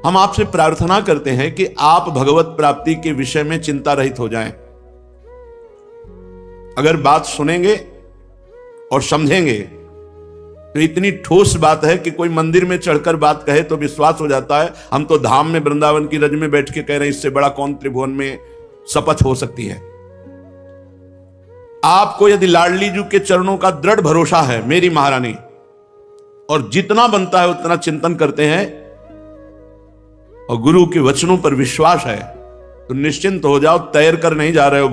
हम आपसे प्रार्थना करते हैं कि आप भगवत प्राप्ति के विषय में चिंता रहित हो जाएं। अगर बात सुनेंगे और समझेंगे तो इतनी ठोस बात है कि कोई मंदिर में चढ़कर बात कहे तो विश्वास हो जाता है। हम तो धाम में वृंदावन की रज में बैठ के कह रहे हैं, इससे बड़ा कौन त्रिभुवन में शपथ हो सकती है। आपको यदि लाडली जी के चरणों का दृढ़ भरोसा है मेरी महारानी, और जितना बनता है उतना चिंतन करते हैं और गुरु के वचनों पर विश्वास है, तो निश्चिंत हो जाओ। तैर कर नहीं जा रहे हो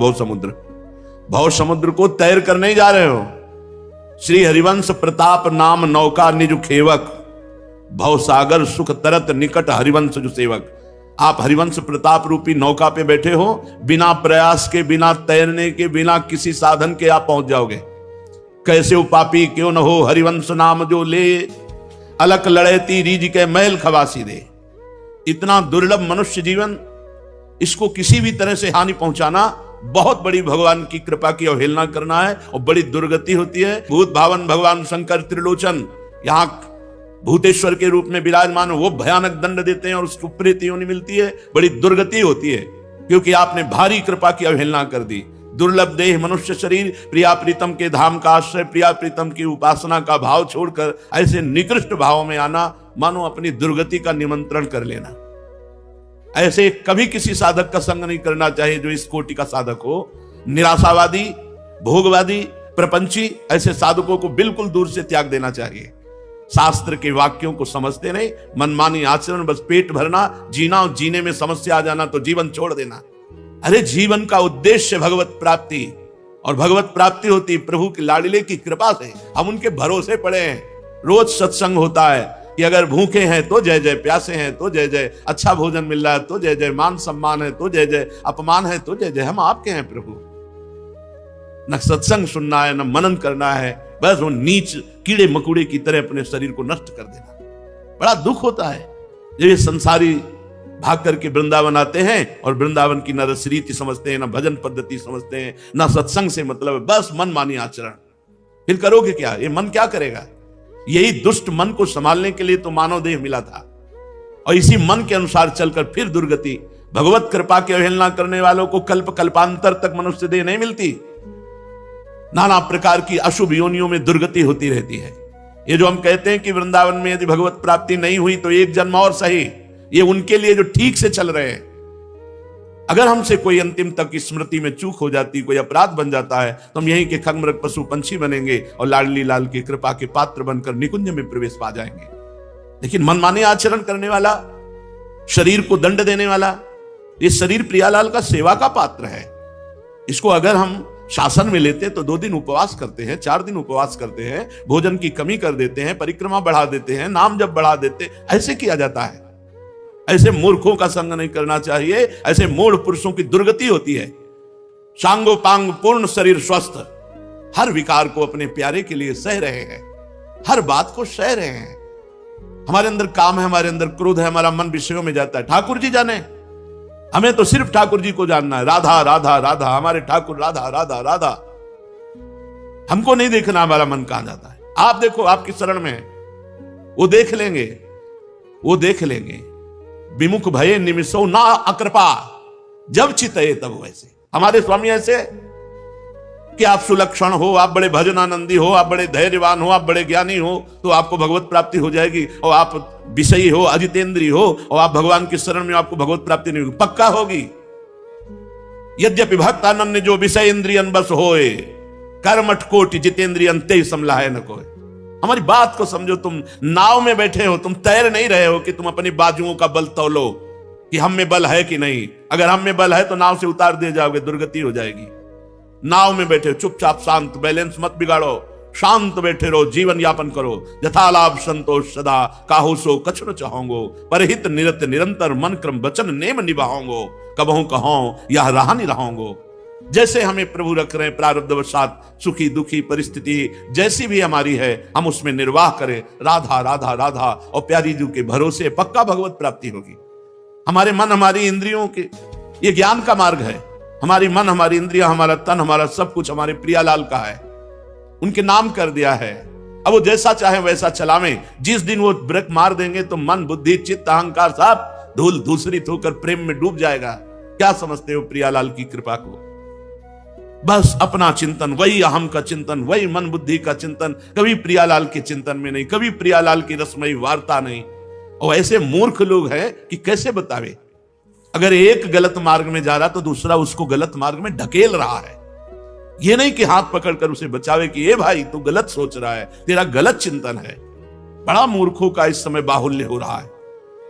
भव समुद्र को तैर कर नहीं जा रहे हो। श्री हरिवंश प्रताप नाम नौका निज खेवक, भव सागर सुख तरत निकट हरिवंश जो सेवक। आप हरिवंश प्रताप रूपी नौका पे बैठे हो, बिना प्रयास के, बिना तैरने के, बिना किसी साधन के आप पहुंच जाओगे। कैसे उपापी क्यों न हो हरिवंश नाम जो ले, अलक लड़ेती रीज के मैल खवासी दे। इतना दुर्लभ मनुष्य जीवन, इसको किसी भी तरह से हानि पहुंचाना बहुत बड़ी भगवान की कृपा की अवहेलना करना है और बड़ी दुर्गति होती है। भूत भावन भगवान शंकर त्रिलोचन यहां भूतेश्वर के रूप में विराजमान, वो भयानक दंड देते हैं और उसको प्रेत योनि मिलती है। बड़ी दुर्गति होती है क्योंकि आपने भारी कृपा की अवहेलना कर दी। दुर्लभ देह मनुष्य शरीर, प्रिया प्रीतम के धाम का आश्रय, प्रिया प्रीतम की उपासना का भाव छोड़कर ऐसे निकृष्ट भाव में आना, मानो अपनी दुर्गति का निमंत्रण कर लेना। ऐसे कभी किसी साधक का संग नहीं करना चाहिए जो इस कोटि का साधक हो। निराशावादी, भोगवादी, प्रपंची, ऐसे साधकों को बिल्कुल दूर से त्याग देना चाहिए। शास्त्र के वाक्यों को समझते नहीं, मनमानी आचरण, बस पेट भरना, जीना और जीने में समस्या आ जाना तो जीवन छोड़ देना। अरे जीवन का उद्देश्य भगवत प्राप्ति, और भगवत प्राप्ति होती प्रभु की लाडले की कृपा से। हम उनके भरोसे पड़े हैं। रोज सत्संग होता है कि अगर भूखे हैं तो जय जय, प्यासे हैं तो जय जय, अच्छा भोजन मिल रहा है तो जय जय, मान सम्मान है तो जय जय, अपमान है तो जय जय। हम आपके हैं प्रभु। न सत्संग सुनना है, न मनन करना है, बस वो नीच कीड़े मकुड़े की तरह अपने शरीर को नष्ट कर देना। बड़ा दुख होता है जब ये संसारी भाग करके वृंदावन आते हैं और वृंदावन की न रसरीति समझते हैं, न भजन पद्धति समझते हैं, न सत्संग से मतलब है, बस मन मानी आचरण। फिर करोगे क्या? ये मन क्या करेगा? यही दुष्ट मन को संभालने के लिए तो मानव देह मिला था, और इसी मन के अनुसार चलकर फिर दुर्गति। भगवत कृपा की अवहेलना करने वालों को कल्प कल्पांतर तक मनुष्य देह नहीं मिलती। नाना प्रकार की अशुभ योनियों में दुर्गति होती रहती है। ये जो हम कहते हैं कि वृंदावन में यदि भगवत प्राप्ति नहीं हुई तो एक जन्म और सही, ये उनके लिए जो ठीक से चल रहे हैं। अगर हमसे कोई अंतिम तक स्मृति में चूक हो जाती, कोई अपराध बन जाता है, तो हम यहीं के खगमृग पशु पंछी बनेंगे और लाडली लाल की कृपा के पात्र बनकर निकुंज में प्रवेश पा जाएंगे। लेकिन मनमाने आचरण करने वाला, शरीर को दंड देने वाला, ये शरीर प्रियालाल का सेवा का पात्र है। इसको अगर हम शासन में लेते तो 2 दिन उपवास करते हैं, 4 दिन उपवास करते हैं, भोजन की कमी कर देते हैं, परिक्रमा बढ़ा देते हैं, नाम जब बढ़ा देते, ऐसे किया जाता है। ऐसे मूर्खों का संग नहीं करना चाहिए। ऐसे मूढ़ पुरुषों की दुर्गति होती है। सांगो पांग पूर्ण शरीर स्वस्थ, हर विकार को अपने प्यारे के लिए सह रहे हैं, हर बात को सह रहे हैं। हमारे अंदर काम है, हमारे अंदर क्रोध है, हमारा मन विषयों में जाता है। ठाकुर जी जाने, हमें तो सिर्फ ठाकुर जी को जानना है। राधा राधा राधा, हमारे ठाकुर राधा राधा राधा। हमको नहीं देखना हमारा मन कहां जाता है। आप देखो, आपकी शरण में वो देख लेंगे, वो देख लेंगे। विमुख भये निमिषो ना अकृपा, जब चितये तब वैसे। हमारे स्वामी ऐसे कि आप सुलक्षण हो, आप बड़े भजन आनंदी हो, आप बड़े धैर्यवान हो, आप बड़े ज्ञानी हो, तो आपको भगवत प्राप्ति हो जाएगी। और आप विषयी हो, अजितेंद्रिय हो, और आप भगवान की शरण में, आपको भगवत प्राप्ति नहीं होगी, पक्का होगी। यद्यपि भक्त अनन्य जो विषय इंद्रियन बस होए, कर्मठ कोटि जितेंद्रियन ते समलाहे न कोय। हमारी बात को समझो। तुम नाव में बैठे हो, तुम तैर नहीं रहे हो कि तुम अपनी बाजुओं का बल तौलो कि हम में बल है कि नहीं। अगर हम में बल है तो नाव से उतार दिए जाओगे, दुर्गति हो जाएगी। नाव में बैठे चुपचाप शांत, बैलेंस मत बिगाड़ो, शांत बैठे रहो, जीवन यापन करो। यथालाभ संतोष सदा, काहू सो कछु न चाहोंगो, परहित निरत निरंतर मन क्रम वचन नेम निभाओंगो, कबहू कहो यह रहा नहीं रहोंगो। जैसे हमें प्रभु रख रहे हैं प्रारब्धवशात, सुखी दुखी परिस्थिति जैसी भी हमारी है, हम उसमें निर्वाह करें। राधा राधा राधा, और प्यारी जी के भरोसे पक्का भगवत प्राप्ति होगी। हमारे मन, हमारी इंद्रियों के, ये ज्ञान का मार्ग है। हमारी मन, हमारी इंद्रिया, हमारा तन, हमारा सब कुछ हमारे प्रियालाल का है, उनके नाम कर दिया है। अब वो जैसा चाहे वैसा चलावें। जिस दिन वो ब्रेक मार देंगे तो मन, बुद्धि, चित्त, अहंकार सब धूल दूसरित होकर प्रेम में डूब जाएगा। क्या समझते हो प्रियालाल की कृपा को? बस अपना चिंतन, वही अहम का चिंतन, वही मन बुद्धि का चिंतन, कभी प्रियालाल के चिंतन में नहीं, कभी प्रियालाल की रसमयी वार्ता नहीं। और ऐसे मूर्ख लोग हैं कि कैसे बतावे, अगर एक गलत मार्ग में जा रहा तो दूसरा उसको गलत मार्ग में ढकेल रहा है। ये नहीं कि हाथ पकड़कर उसे बचावे कि ए भाई तू गलत सोच रहा है, तेरा गलत चिंतन है। बड़ा मूर्खों का इस समय बाहुल्य हो रहा है,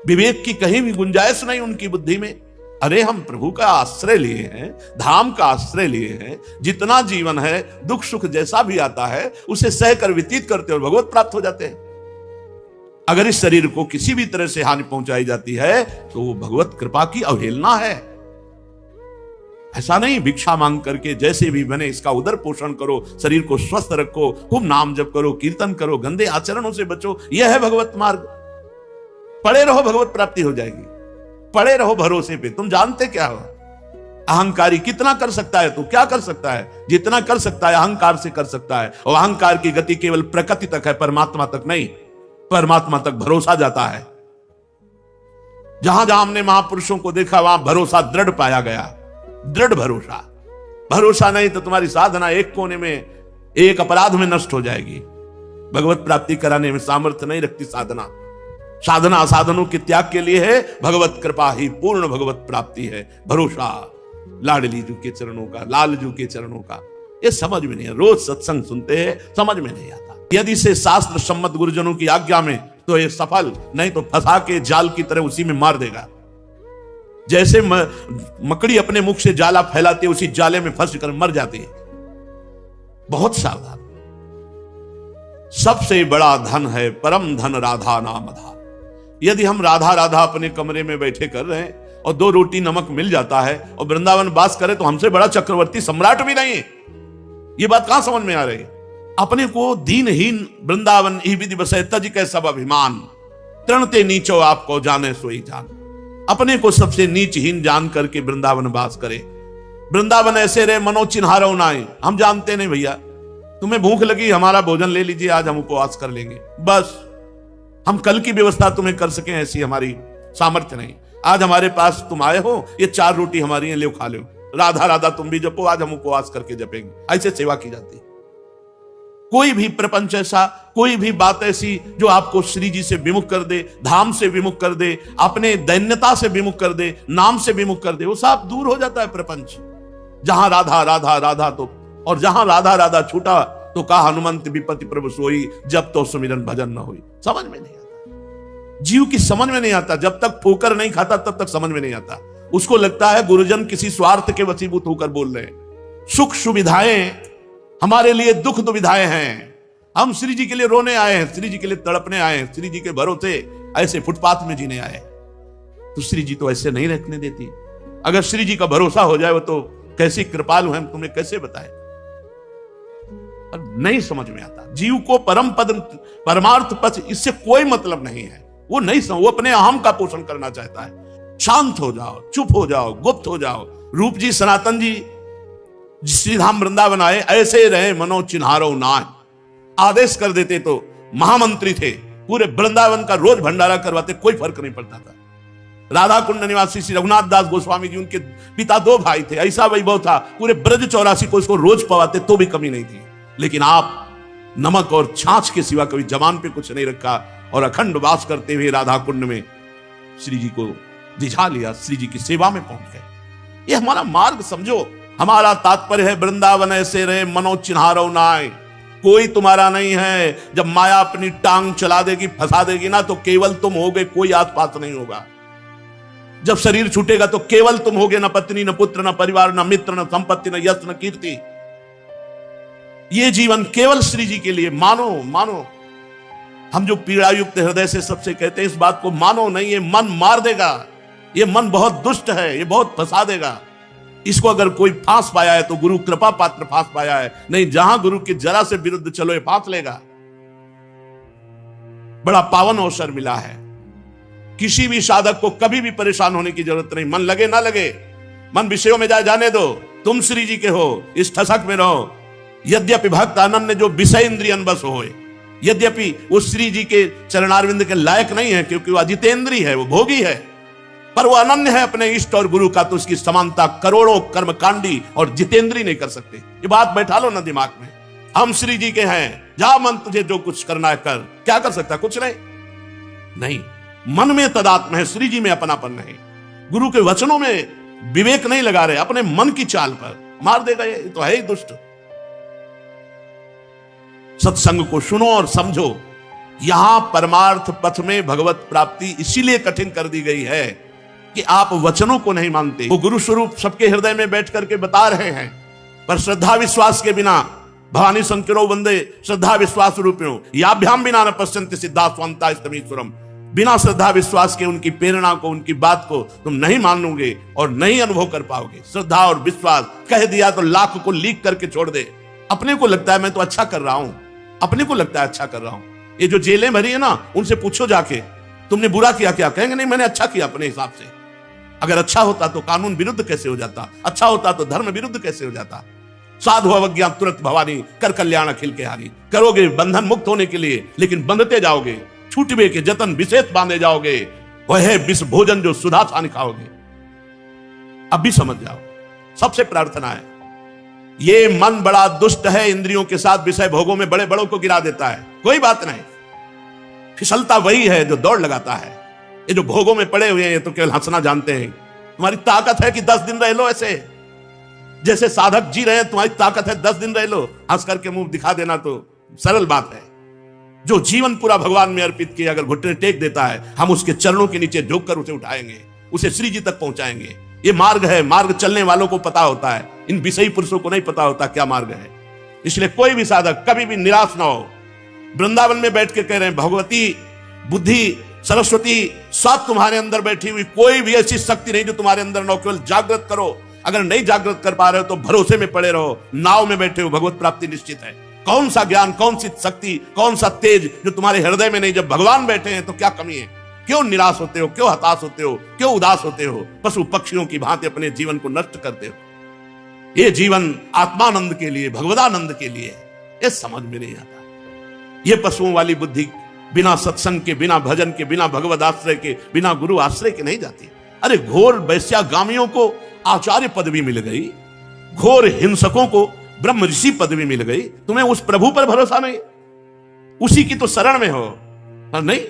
विवेक की कहीं भी गुंजाइश नहीं उनकी बुद्धि में। अरे हम प्रभु का आश्रय लिए हैं, धाम का आश्रय लिए हैं, जितना जीवन है दुख सुख जैसा भी आता है उसे सहकर व्यतीत करते और भगवत प्राप्त हो जाते हैं। अगर इस शरीर को किसी भी तरह से हानि पहुंचाई जाती है तो वो भगवत कृपा की अवहेलना है। ऐसा नहीं भिक्षा मांग करके जैसे भी बने इसका उदर पोषण करो, शरीर को स्वस्थ रखो, खूब नाम जप करो, कीर्तन करो, गंदे आचरणों से बचो, यह है भगवत मार्ग। पड़े रहो, भगवत प्राप्ति हो जाएगी। पड़े रहो भरोसे पे। तुम जानते क्या हो, अहंकारी कितना कर सकता है? तू क्या कर सकता है? जितना कर सकता है अहंकार से कर सकता है, और अहंकार की गति केवल प्रकृति तक है, परमात्मा तक नहीं। परमात्मा तक भरोसा जाता है। जहां जहां हमने महापुरुषों को देखा वहां भरोसा दृढ़ पाया गया, दृढ़ भरोसा। भरोसा नहीं तो तुम्हारी साधना एक कोने में, एक अपराध में नष्ट हो जाएगी। भगवत प्राप्ति कराने में सामर्थ्य नहीं रखती साधना। साधना साधनों के त्याग के लिए है, भगवत कृपा ही पूर्ण भगवत प्राप्ति है। भरोसा लाडली जी के चरणों का, लाल जी के चरणों का, ये समझ में नहीं है। रोज सत्संग सुनते हैं, समझ में नहीं आता। यदि से शास्त्र सम्मत गुरुजनों की आज्ञा में तो ये सफल, नहीं तो फंसा के जाल की तरह उसी में मार देगा। जैसे मकड़ी अपने मुख से जाला फैलाती है, उसी जाले में फंस कर मर जाती है। बहुत सावधान। सबसे बड़ा धन है परम धन राधा नाम धाम। यदि हम राधा राधा अपने कमरे में बैठे कर रहे हैं और 2 रोटी नमक मिल जाता है और वृंदावन वास करे तो हमसे बड़ा चक्रवर्ती सम्राट भी नहीं है। ये बात कहां समझ में आ रही है? अपने को दीनहीन वृंदावन ही विधि बसे तज के सब अभिमान, तृणते नीचो आपको जाने सोई जान। अपने को सबसे नीचहीन जान करके वृंदावन वास करे। वृंदावन ऐसे रहे मनो चिन्हारो नाए। हम जानते नहीं भैया, तुम्हें भूख लगी हमारा भोजन ले लीजिए, आज हम उपवास कर लेंगे, बस हम कल की व्यवस्था तुम्हें कर सकें ऐसी हमारी सामर्थ्य नहीं। आज हमारे पास तुम आए हो, ये 4 रोटी हमारी है, ले खा लो। राधा राधा तुम भी जपो, आज हम उपवास करके जपेंगे। ऐसे सेवा की जाती है। कोई भी प्रपंच ऐसा, कोई भी बात ऐसी जो आपको श्री जी से विमुख कर दे, धाम से विमुख कर दे, अपने दैन्यता से विमुख कर दे, नाम से विमुख कर दे, वो सब दूर हो जाता है प्रपंच। जहां राधा राधा राधा तो, और जहां राधा राधा छूटा तो कहा हनुमंत विपति प्रभु सोई, जब तो सुमिरन भजन न हुई। समझ में नहीं आता, जीव की समझ में नहीं आता। जब तक ठोकर नहीं खाता तब तक समझ में नहीं आता। उसको लगता है गुरुजन किसी स्वार्थ के वशीभूत होकर बोल रहे हैं। सुख सुविधाएं हमारे लिए दुख दुविधाएं हैं। हम श्री जी के लिए रोने आए हैं, श्री जी के लिए तड़पने आए हैं, श्री जी के भरोसे ऐसे फुटपाथ में जीने आए। तो श्री जी तो ऐसे नहीं रखने देती। अगर श्री जी का भरोसा हो जाए वो तो कैसी कृपालु है, तुम्हें कैसे बताए। नहीं समझ में आता। जीव को परम पद परमार्थ पथ इससे कोई मतलब नहीं है। वो नहीं समझ, वो अपने अहम का पोषण करना चाहता है। शांत हो जाओ, चुप हो जाओ, गुप्त हो जाओ। रूप जी सनातन जी श्रीधाम वृंदावन आए, ऐसे रहे मनो चिन्हारो नाय। आदेश कर देते तो महामंत्री थे, पूरे वृंदावन का रोज भंडारा करवाते, कोई फर्क नहीं पड़ता था। राधा कुंड निवासी श्री रघुनाथ दास गोस्वामी जी, उनके पिता 2 भाई थे, ऐसा वैभव था, पूरे ब्रज 84 को इसको रोज पवाते तो भी कमी नहीं थी। लेकिन आप नमक और छाछ के सिवा कभी जबान पे कुछ नहीं रखा और अखंड वास करते हुए राधा कुंड में श्री जी को रिझा लिया, श्री जी की सेवा में पहुंच गए। ये हमारा मार्ग समझो। हमारा तात्पर्य है वृंदावन ऐसे रहे मनो चिन्हारो नाय। कोई तुम्हारा नहीं है। जब माया अपनी टांग चला देगी, फंसा देगी ना, तो केवल तुम होगे, कोई आसपास नहीं होगा। जब शरीर छूटेगा तो केवल तुम होगे, न पत्नी, न पुत्र, न परिवार, न मित्र, न संपत्ति, न यश, न कीर्ति। ये जीवन केवल श्री जी के लिए। मानो मानो। हम जो पीड़ा युक्त हृदय से सबसे कहते हैं इस बात को मानो नहीं, ये मन मार देगा। ये मन बहुत दुष्ट है, ये बहुत फंसा देगा। इसको अगर कोई फांस पाया है तो गुरु कृपा पात्र फांस पाया है, नहीं जहां गुरु के जरा से विरुद्ध चलो ये फांस लेगा। बड़ा पावन अवसर मिला है। किसी भी साधक को कभी भी परेशान होने की जरूरत नहीं। मन लगे ना लगे, मन विषयों में जाने दो। तुम श्री जी के हो, इस ठसक में रहो। यद्यपि भक्त अनन्य जो विषय इंद्रियन बस होए, यद्यपि वो श्री जी के चरणारविंद के लायक नहीं है, क्योंकि वो अजितेंद्री है, वो भोगी है। पर वो अनन्य है अपने इष्ट और गुरु का, तो उसकी समानता करोड़ों कर्मकांडी और जितेंद्री नहीं कर सकते। ये बात बैठा लो ना दिमाग में। हम श्री जी के हैं, जा मन तुझे जो कुछ करना है कर। क्या कर सकता? कुछ नहीं। मन में तदात्म है, श्री जी में अपनापन नहीं। गुरु के वचनों में विवेक नहीं लगा रहे, अपने मन की चाल पर मार देगा। ये तो है ही दुष्ट। सत्संग को सुनो और समझो। यहां परमार्थ पथ में भगवत प्राप्ति इसीलिए कठिन कर दी गई है कि आप वचनों को नहीं मानते। वो गुरु स्वरूप सबके हृदय में बैठ करके बता रहे हैं, पर श्रद्धा विश्वास के बिना भवानी संकिरो वंदे श्रद्धा विश्वास रूपियों याभ्याम बिना न पश्यन्ति सिद्धा स्वांता स्तमीश्वरम। बिना श्रद्धा विश्वास के उनकी प्रेरणा को, उनकी बात को तुम नहीं मानोगे और नहीं अनुभव कर पाओगे। श्रद्धा और विश्वास कह दिया तो लाख को लीक करके छोड़ दे। अपने को लगता है मैं तो अच्छा कर रहा हूं, अपने को लगता है अच्छा कर रहा हूं। ये जो जेलें भरी है ना, उनसे पूछो जाके तुमने बुरा किया क्या? कहेंगे नहीं मैंने अच्छा किया अपने हिसाब से। अगर अच्छा होता तो कानून विरुद्ध कैसे हो जाता? अच्छा होता तो धर्म विरुद्ध कैसे हो जाता? साधु अवज्ञा तुरंत भवानी कर कल्याण अखिल के हारी। करोगे बंधन मुक्त होने के लिए, लेकिन बंधते जाओगे, छूटवे के जतन विशेष बांधे जाओगे। वह है विष भोजन जो सुधा छान खाओगे। अब भी समझ जाओ। सबसे प्रार्थना है, ये मन बड़ा दुष्ट है, इंद्रियों के साथ विषय भोगों में बड़े बड़ों को गिरा देता है। कोई बात नहीं, फिसलता वही है जो दौड़ लगाता है। ये जो भोगों में पड़े हुए हैं, ये तो केवल हंसना जानते हैं। तुम्हारी ताकत है कि 10 दिन रह लो ऐसे, जैसे साधक जी रहे हैं। तुम्हारी ताकत है 10 दिन रह लो, हंस करके मुंह दिखा देना तो सरल बात है। जो जीवन पूरा भगवान में अर्पित किया, अगर घुटने टेक देता है, हम उसके चरणों के नीचे झुक कर उसे उठाएंगे, उसे श्री जी तक पहुंचाएंगे। ये मार्ग है, मार्ग चलने वालों को पता होता है, इन विषयी पुरुषों को नहीं पता होता क्या मार्ग है। इसलिए कोई भी साधक कभी भी निराश ना हो। वृंदावन में बैठ के कह रहे हैं, भगवती बुद्धि सरस्वती सब तुम्हारे अंदर बैठी हुई, कोई भी ऐसी शक्ति नहीं जो तुम्हारे अंदर न हो। केवल जागृत करो। अगर नहीं जागृत कर पा रहे हो तो भरोसे में पड़े रहो, नाव में बैठे हो, भगवत प्राप्ति निश्चित है। कौन सा ज्ञान, कौन सी शक्ति, कौन सा तेज जो तुम्हारे हृदय में नहीं? जब भगवान बैठे हैं तो क्या कमी है? क्यों निराश होते हो? क्यों हताश होते हो? क्यों उदास होते हो? पशु पक्षियों की भांति अपने जीवन को नष्ट करते हो। ये जीवन आत्मानंद के लिए, भगवदानंद के लिए, ये समझ में नहीं आता। ये पशुओं वाली बुद्धि बिना सत्संग के, बिना भजन के, बिना भगवद आश्रय के, बिना गुरु आश्रय के नहीं जाती। अरे घोर वैश्यागामियों को आचार्य पदवी मिल गई, घोर हिंसकों को ब्रह्म ऋषि पदवी मिल गई। तुम्हें उस प्रभु पर भरोसा नहीं? उसी की तो शरण में हो। नहीं,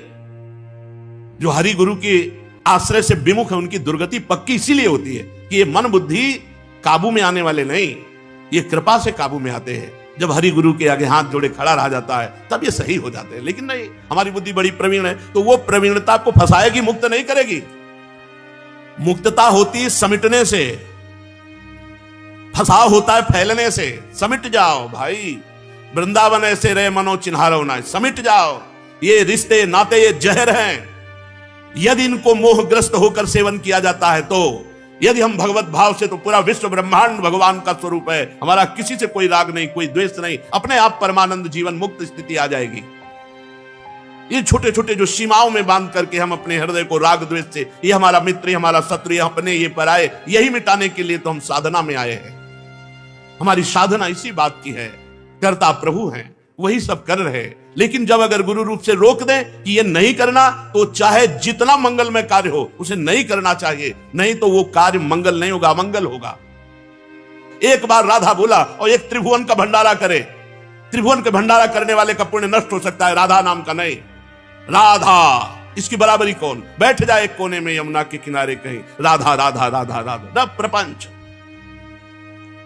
जो हरि गुरु के आश्रय से विमुख है, उनकी दुर्गति पक्की इसीलिए होती है कि ये मन बुद्धि काबू में आने वाले नहीं, ये कृपा से काबू में आते हैं। जब हरि गुरु के आगे हाथ जोड़े खड़ा रह जाता है, तब ये सही हो जाते हैं। लेकिन नहीं, हमारी बुद्धि बड़ी प्रवीण है, तो वो प्रवीणता को फंसाएगी, मुक्त नहीं करेगी। मुक्तता होती है समिटने से, फंसाव होता है फैलने से। समिट जाओ भाई, वृंदावन ऐसे रहे मनो चिन्हारो ना, समिट जाओ। ये रिश्ते नाते ये जहर हैं। यदि इनको मोहग्रस्त होकर सेवन किया जाता है, तो यदि हम भगवत भाव से, तो पूरा विश्व ब्रह्मांड भगवान का स्वरूप है। हमारा किसी से कोई राग नहीं, कोई द्वेष नहीं, अपने आप परमानंद जीवन मुक्त स्थिति आ जाएगी। ये छोटे छोटे जो सीमाओं में बांध करके हम अपने हृदय को राग द्वेष से, ये हमारा मित्र, ये हमारा शत्रु, ये अपने, ये पराये, यही मिटाने के लिए तो हम साधना में आए हैं। हमारी साधना इसी बात की है। कर्ता प्रभु हैं, वही सब कर रहे हैं। लेकिन जब अगर गुरु रूप से रोक दें कि ये नहीं करना, तो चाहे जितना मंगलमय कार्य हो, उसे नहीं करना चाहिए। नहीं तो वो कार्य मंगल नहीं होगा, अमंगल होगा। एक बार राधा बोला और एक त्रिभुवन का भंडारा करे, त्रिभुवन के भंडारा करने वाले का पुण्य नष्ट हो सकता है, राधा नाम का नहीं। राधा, इसकी बराबरी कौन? बैठ जाए एक कोने में यमुना के किनारे कहीं, राधा राधा राधा राधा, प्रपंच।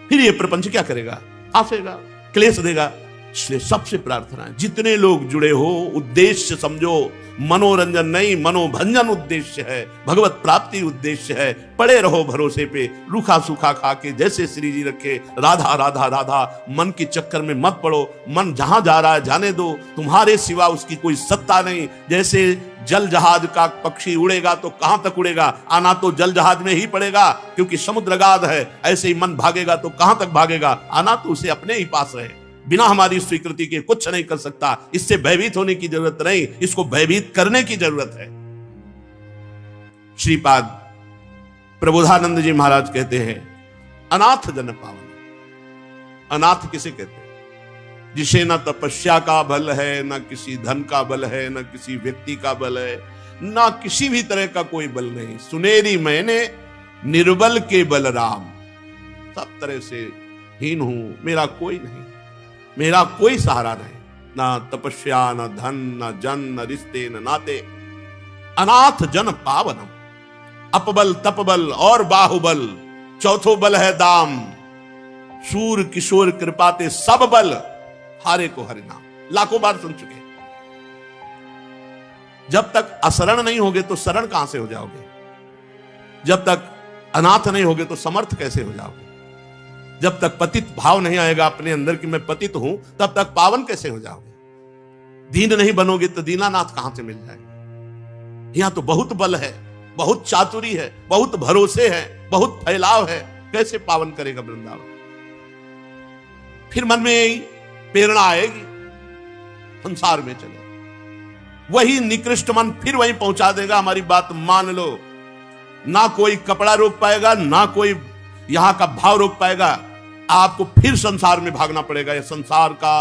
फिर ये प्रपंच क्या करेगा? हंसेगा, क्लेश देगा। इसलिए सबसे प्रार्थना है, जितने लोग जुड़े हो, उद्देश्य समझो, मनोरंजन नहीं, मनोभंजन उद्देश्य है, भगवत प्राप्ति उद्देश्य है। पड़े रहो भरोसे पे, रूखा सूखा खा के जैसे श्री जी रखे, राधा राधा राधा। मन के चक्कर में मत पड़ो। मन जहां जा रहा है जाने दो, तुम्हारे सिवा उसकी कोई सत्ता नहीं। जैसे जल जहाज का पक्षी उड़ेगा तो कहां तक उड़ेगा? आना तो जल जहाज में ही पड़ेगा, क्योंकि समुद्र गाध है। ऐसे ही मन भागेगा तो कहां तक भागेगा? आना तो उसे अपने ही पास है। बिना हमारी स्वीकृति के कुछ नहीं कर सकता। इससे भयभीत होने की जरूरत नहीं, इसको भयभीत करने की जरूरत है। श्रीपाद प्रबोधानंद जी महाराज कहते हैं, अनाथ जन पावन। अनाथ किसे कहते हैं? जिसे न तपस्या का बल है, न किसी धन का बल है, न किसी व्यक्ति का बल है, ना किसी भी तरह का कोई बल नहीं। सुनेरी मैंने निर्बल के बलराम, सब तरह से हीन हूं, मेरा कोई नहीं, मेरा कोई सहारा नहीं, ना तपस्या, ना धन, ना जन, न रिश्ते, न नाते। अनाथ जन पावनम, अपबल तपबल और बाहुबल, चौथो बल है दाम। सूर किशोर कृपाते सब बल, हारे को हरि नाम। लाखों बार सुन चुके। जब तक असरण नहीं होगे तो शरण कहां से हो जाओगे? जब तक अनाथ नहीं होगे तो समर्थ कैसे हो जाओगे? जब तक पतित भाव नहीं आएगा अपने अंदर कि मैं पतित हूं, तब तक पावन कैसे हो जाओगे? दीन नहीं बनोगे तो दीनानाथ कहां से मिल जाएगा? यहां तो बहुत बल है, बहुत चातुरी है, बहुत भरोसे है, बहुत फैलाव है, कैसे पावन करेगा वृंदावन? फिर मन में यही प्रेरणा आएगी, संसार में चले, वही निकृष्ट मन फिर वहीं पहुंचा देगा। हमारी बात मान लो, ना कोई कपड़ा रोक पाएगा, ना कोई यहां का भाव रोक पाएगा। आपको फिर संसार में भागना पड़ेगा। यह संसार का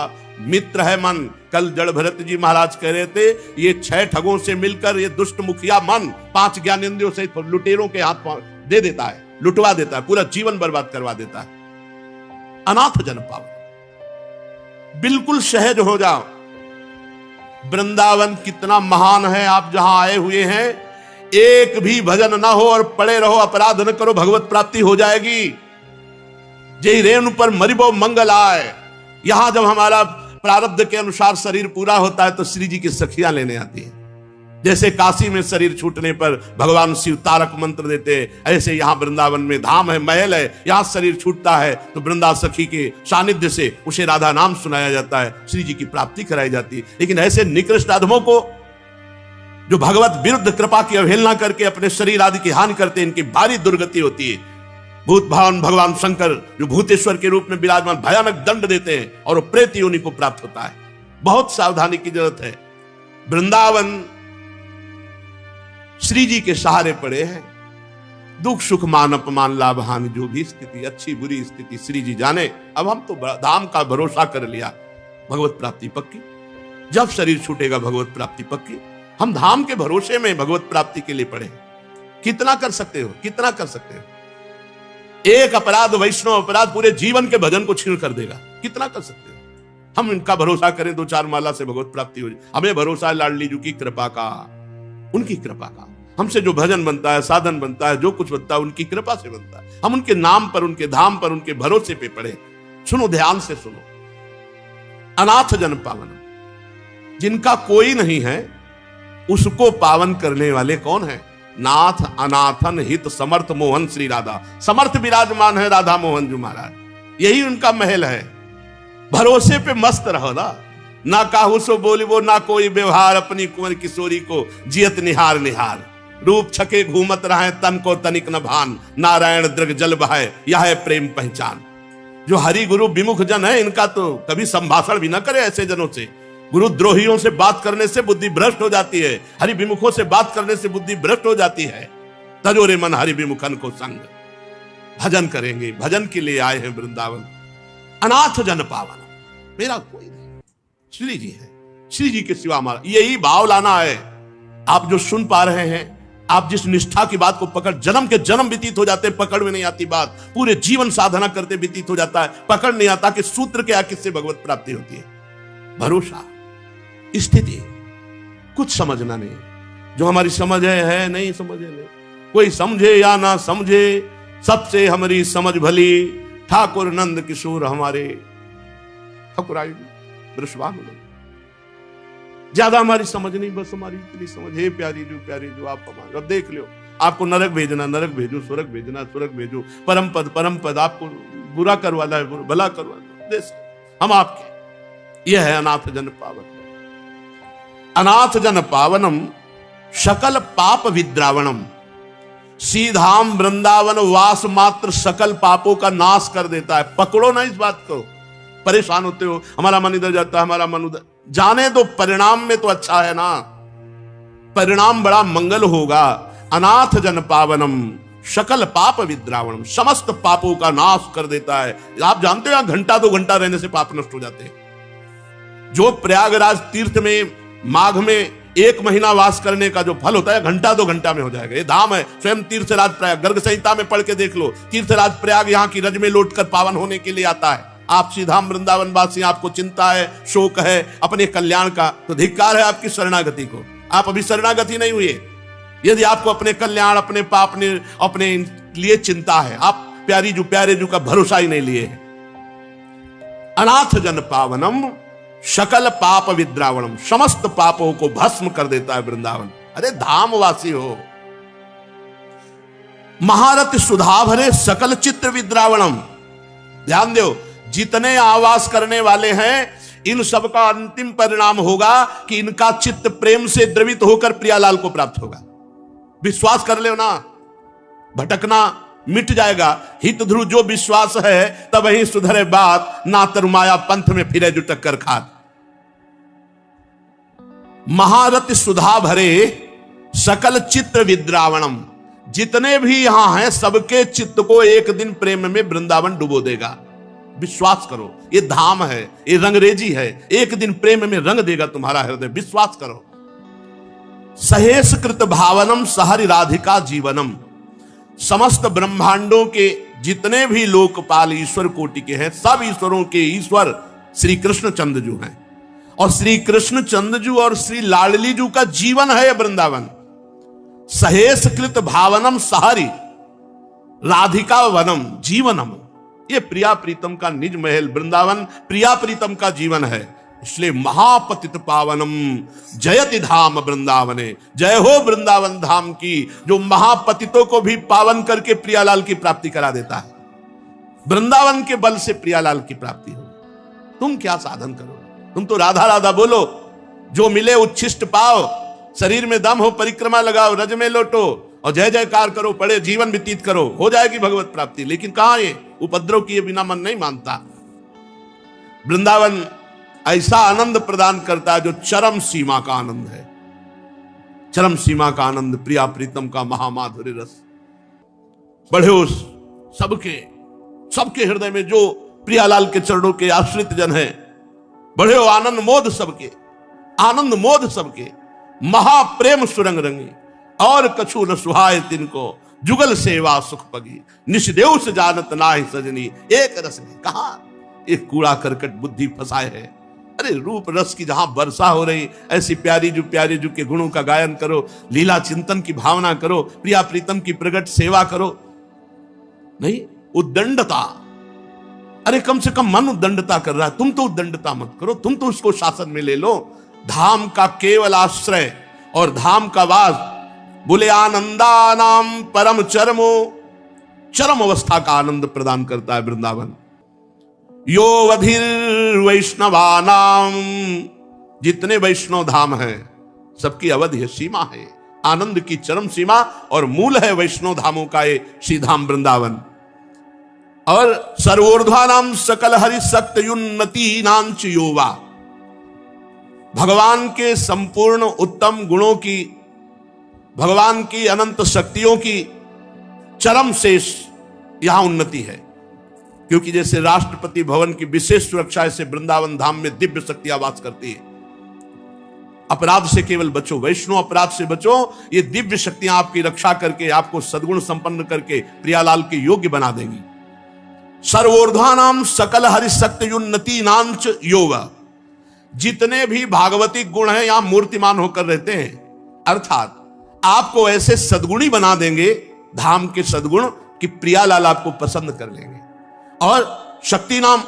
मित्र है मन। कल जड़ भरत जी महाराज कह रहे थे, ये 6 ठगों से मिलकर ये दुष्ट मुखिया मन 5 ज्ञानेंद्रियों से लुटेरों के हाथ दे देता है, लुटवा देता है, पूरा जीवन बर्बाद करवा देता है। अनाथ जन पावन, बिल्कुल सहज हो जाओ। वृंदावन कितना महान है। आप जहां आए हुए हैं, एक भी भजन ना हो और पड़े रहो, अपराध न करो, भगवत प्राप्ति हो जाएगी। जय रेणु पर मरिबो मंगल आए। यहां जब हमारा प्रारब्ध के अनुसार शरीर पूरा होता है तो श्री जी की सखियां लेने आती है। जैसे काशी में शरीर छूटने पर भगवान शिव तारक मंत्र देते, ऐसे यहां वृंदावन में धाम है, महल है, यहां शरीर छूटता है तो वृंदा सखी के सानिध्य से उसे राधा नाम सुनाया जाता है, श्री जी की प्राप्ति कराई जाती है। लेकिन ऐसे निकृष्ट आदमों को, जो भगवत विरुद्ध कृपा की अवहेलना करके अपने शरीर आदि की हानि करते, इनकी भारी दुर्गति होती है। भूत भावन भगवान शंकर जो भूतेश्वर के रूप में विराजमान भयानक दंड देते हैं और प्रेत योनि को प्राप्त होता है। बहुत सावधानी की जरूरत है। वृंदावन श्री जी के सहारे पड़े हैं। दुख सुख मान अपमान लाभ हानि, जो भी स्थिति, अच्छी बुरी स्थिति श्री जी जाने। अब हम तो धाम का भरोसा कर लिया, भगवत प्राप्ति पक्की। जब शरीर छूटेगा भगवत प्राप्ति पक्की। हम धाम के भरोसे में भगवत प्राप्ति के लिए पड़े हैं। कितना कर सकते हो, कितना कर सकते हो? एक अपराध, वैष्णव अपराध पूरे जीवन के भजन को छीन कर देगा। कितना कर सकते हो? हम इनका भरोसा करें, 2-4 माला से भगवत प्राप्ति हो जाए। हमें भरोसा है लाडली जी की कृपा का, उनकी कृपा का। हमसे जो भजन बनता है, साधन बनता है, जो कुछ बनता है, उनकी कृपा से बनता है। हम उनके नाम पर, उनके धाम पर, उनके भरोसे पे पड़े। सुनो, ध्यान से सुनो। अनाथ जन पावन, जिनका कोई नहीं है उसको पावन करने वाले कौन है? नाथ अनाथन हित समर्थ मोहन श्री राधा। समर्थ विराजमान है राधा मोहन जी महाराज, यही उनका महल है। भरोसे पे मस्त रहो ना काहू सो बोलिबो, ना कोई व्यवहार, अपनी कुंवर किशोरी को जियत निहार निहार। रूप छके घूमत रहे, तन को तनिक न भान, नारायण दृग जल बहाए, यह है प्रेम पहचान। जो हरि गुरु विमुख जन है, इनका तो कभी संभाषण भी ना करे ऐसे जनों से। गुरु द्रोहियों से बात करने से बुद्धि भ्रष्ट हो जाती है, हरि विमुखों से बात करने से बुद्धि भ्रष्ट हो जाती है। तजोरे मन हरि विमुखन को संग। भजन करेंगे, भजन के लिए आए हैं वृंदावन। अनाथ जन पावन, मेरा कोई नहीं, श्री जी है। श्री जी के सिवा हमारा, यही भाव लाना है। आप जो सुन पा रहे हैं, आप जिस निष्ठा की बात को पकड़, जन्म के जन्म व्यतीत हो जाते हैं, पकड़ में नहीं आती बात। पूरे जीवन साधना करते व्यतीत हो जाता है, पकड़ नहीं आता कि सूत्र क्या, किससे भगवत प्राप्ति होती है। भरोसा, स्थिति, कुछ समझना नहीं। जो हमारी समझ है नहीं समझ है नहीं। कोई समझे या ना समझे, सबसे हमारी समझ भली। ठाकुर नंद किशोर हमारे ठकुराई वृषभानु। ज्यादा हमारी समझ नहीं, बस हमारी इतनी समझ है। प्यारी जो आप हमारे, अब देख लो, आपको नरक भेजना नरक भेजो, स्वर्ग भेजना स्वर्ग भेजो, परम पद आपको बुरा करवाना है भला करवाना, हम आपके। यह है अनाथ जन पावन। अनाथ जन पावनम सकल पाप विद्रावणम। सीधाम वृंदावन वास मात्र सकल पापों का नाश कर देता है। पकड़ो ना इस बात को। परेशान होते हो, हमारा मन इधर जाता है, हमारा मन उधर, जाने दो। परिणाम में तो अच्छा है ना, परिणाम बड़ा मंगल होगा। अनाथ जन पावनम सकल पाप विद्रावणम, समस्त पापों का नाश कर देता है। आप जानते हो, 1-2 घंटा रहने से पाप नष्ट हो जाते हैं। जो प्रयागराज तीर्थ में माघ में 1 महीना वास करने का जो फल होता है घंटा 2 घंटा में हो जाएगा। ये धाम है। स्वयं तीर्थराज प्रयाग गर्ग संहिता में पढ़ के देख लो। तीर्थराज प्रयाग यहाँ की रज में लौटकर पावन होने के लिए आता है। आप श्रीधाम वृंदावन वासी, आपको चिंता है, शोक है अपने कल्याण का, तो धिक्कार है आपकी शरणागति को। आप अभी शरणागति नहीं हुए। यदि आपको अपने कल्याण, अपने पाप, अपने लिए चिंता है, आप प्यारे जू का भरोसा ही नहीं लिए है। अनाथ जन पावनम सकल पाप विद्रावणम, समस्त पापों को भस्म कर देता है वृंदावन। अरे धामवासी हो। महारथ सुधा भरे सकल चित्त विद्रावणम, ध्यान दो, जितने आवास करने वाले हैं इन सब का अंतिम परिणाम होगा कि इनका चित्त प्रेम से द्रवित होकर प्रियालाल को प्राप्त होगा। विश्वास कर ले ना, भटकना मिट जाएगा। हित ध्रुव जो विश्वास है तब ही सुधरे बात, ना तरुमाया पंथ में फिरे जो टक्कर खात। महारथ सुधा भरे सकल चित्त विद्रावणम, जितने भी यहां हैं सबके चित्त को एक दिन प्रेम में वृंदावन डुबो देगा। विश्वास करो, ये धाम है, ये रंगरेजी है, एक दिन प्रेम में रंग देगा तुम्हारा हृदय। विश्वास करो। सहेश कृत भावनम सहरि राधिका जीवनम, समस्त ब्रह्मांडों के जितने भी लोकपाल ईश्वर कोटि के हैं, सब ईश्वरों के ईश्वर श्री कृष्ण चंद्रजू हैं। और श्री कृष्ण चंद्रजू और श्री लाडली जू का जीवन है वृंदावन। सहेश कृत भावनम सहरि राधिका वनम जीवनम, ये प्रिया प्रीतम का निज महल वृंदावन प्रिया प्रीतम का जीवन है। इसलिए महापतित पावनम जयति धाम वृंदावने, जय हो वृंदावन धाम की, जो महापतितों को भी पावन करके प्रियालाल की प्राप्ति करा देता है। वृंदावन के बल से प्रियालाल की प्राप्ति हो। तुम क्या साधन करो, तुम तो राधा राधा बोलो, जो मिले उच्छिष्ट पाओ, शरीर में दम हो परिक्रमा लगाओ, रज में लौटो और जय जयकार करो, पड़े जीवन व्यतीत करो, हो जाएगी भगवत प्राप्ति। लेकिन कहां ये उपद्रव किए बिना मन नहीं मानता। वृंदावन ऐसा आनंद प्रदान करता है जो चरम सीमा का आनंद है। चरम सीमा का आनंद, प्रिया प्रीतम का महामाधुर्य रस। बढ़े उस सबके हृदय में जो प्रियालाल के चरणों के आश्रित जन हैं, बढ़े हो आनंद मोद सबके, आनंद मोद सबके, महाप्रेम सुरंग रंगी और कछु न सुहाय तिनको, जुगल सेवा सुख पगी, निष्देव से जानत नाहि सजनी, एक रस में कहा एक कूड़ा करकट बुद्धि फंसाए है। अरे रूप रस की जहां वर्षा हो रही, ऐसी प्यारी जू के गुणों का गायन करो, लीला चिंतन की भावना करो, प्रिया प्रीतम की प्रगट सेवा करो। नहीं उद्दंडता, अरे कम से कम मन उद्दंडता कर रहा है, तुम तो उद्दंडता मत करो, तुम तो उसको शासन में ले लो। धाम का केवल आश्रय और धाम का वास, बोले आनंदा नाम परम चरमो, चरम अवस्था का आनंद प्रदान करता है वृंदावन। यो वधिर वैष्णवानाम, जितने वैष्णव धाम हैं सबकी अवधि है, सीमा है, आनंद की चरम सीमा और मूल है वैष्णव धामों का ये श्रीधाम वृंदावन। और सर्वोर्ध्वानाम सकल हरि शक्त युन्नति नांच योवा, भगवान के संपूर्ण उत्तम गुणों की, भगवान की अनंत शक्तियों की चरम शेष यहां उन्नति है। क्योंकि जैसे राष्ट्रपति भवन की विशेष सुरक्षा से वृंदावन धाम में दिव्य शक्तियां वास करती है। अपराध से केवल बचो, वैष्णव अपराध से बचो, ये दिव्य शक्तियां आपकी रक्षा करके आपको सद्गुण संपन्न करके प्रियालाल के योग्य बना देंगी। सर्वोर्ध्वानाम सकल हरिशक्ति उन्नति नांच योगा, जितने भी भागवतिक गुण हैं यहां मूर्तिमान होकर रहते हैं, अर्थात आपको ऐसे सद्गुणी बना देंगे धाम के सद्गुण कि प्रियालाल आपको पसंद कर लेंगे। और शक्ति नाम,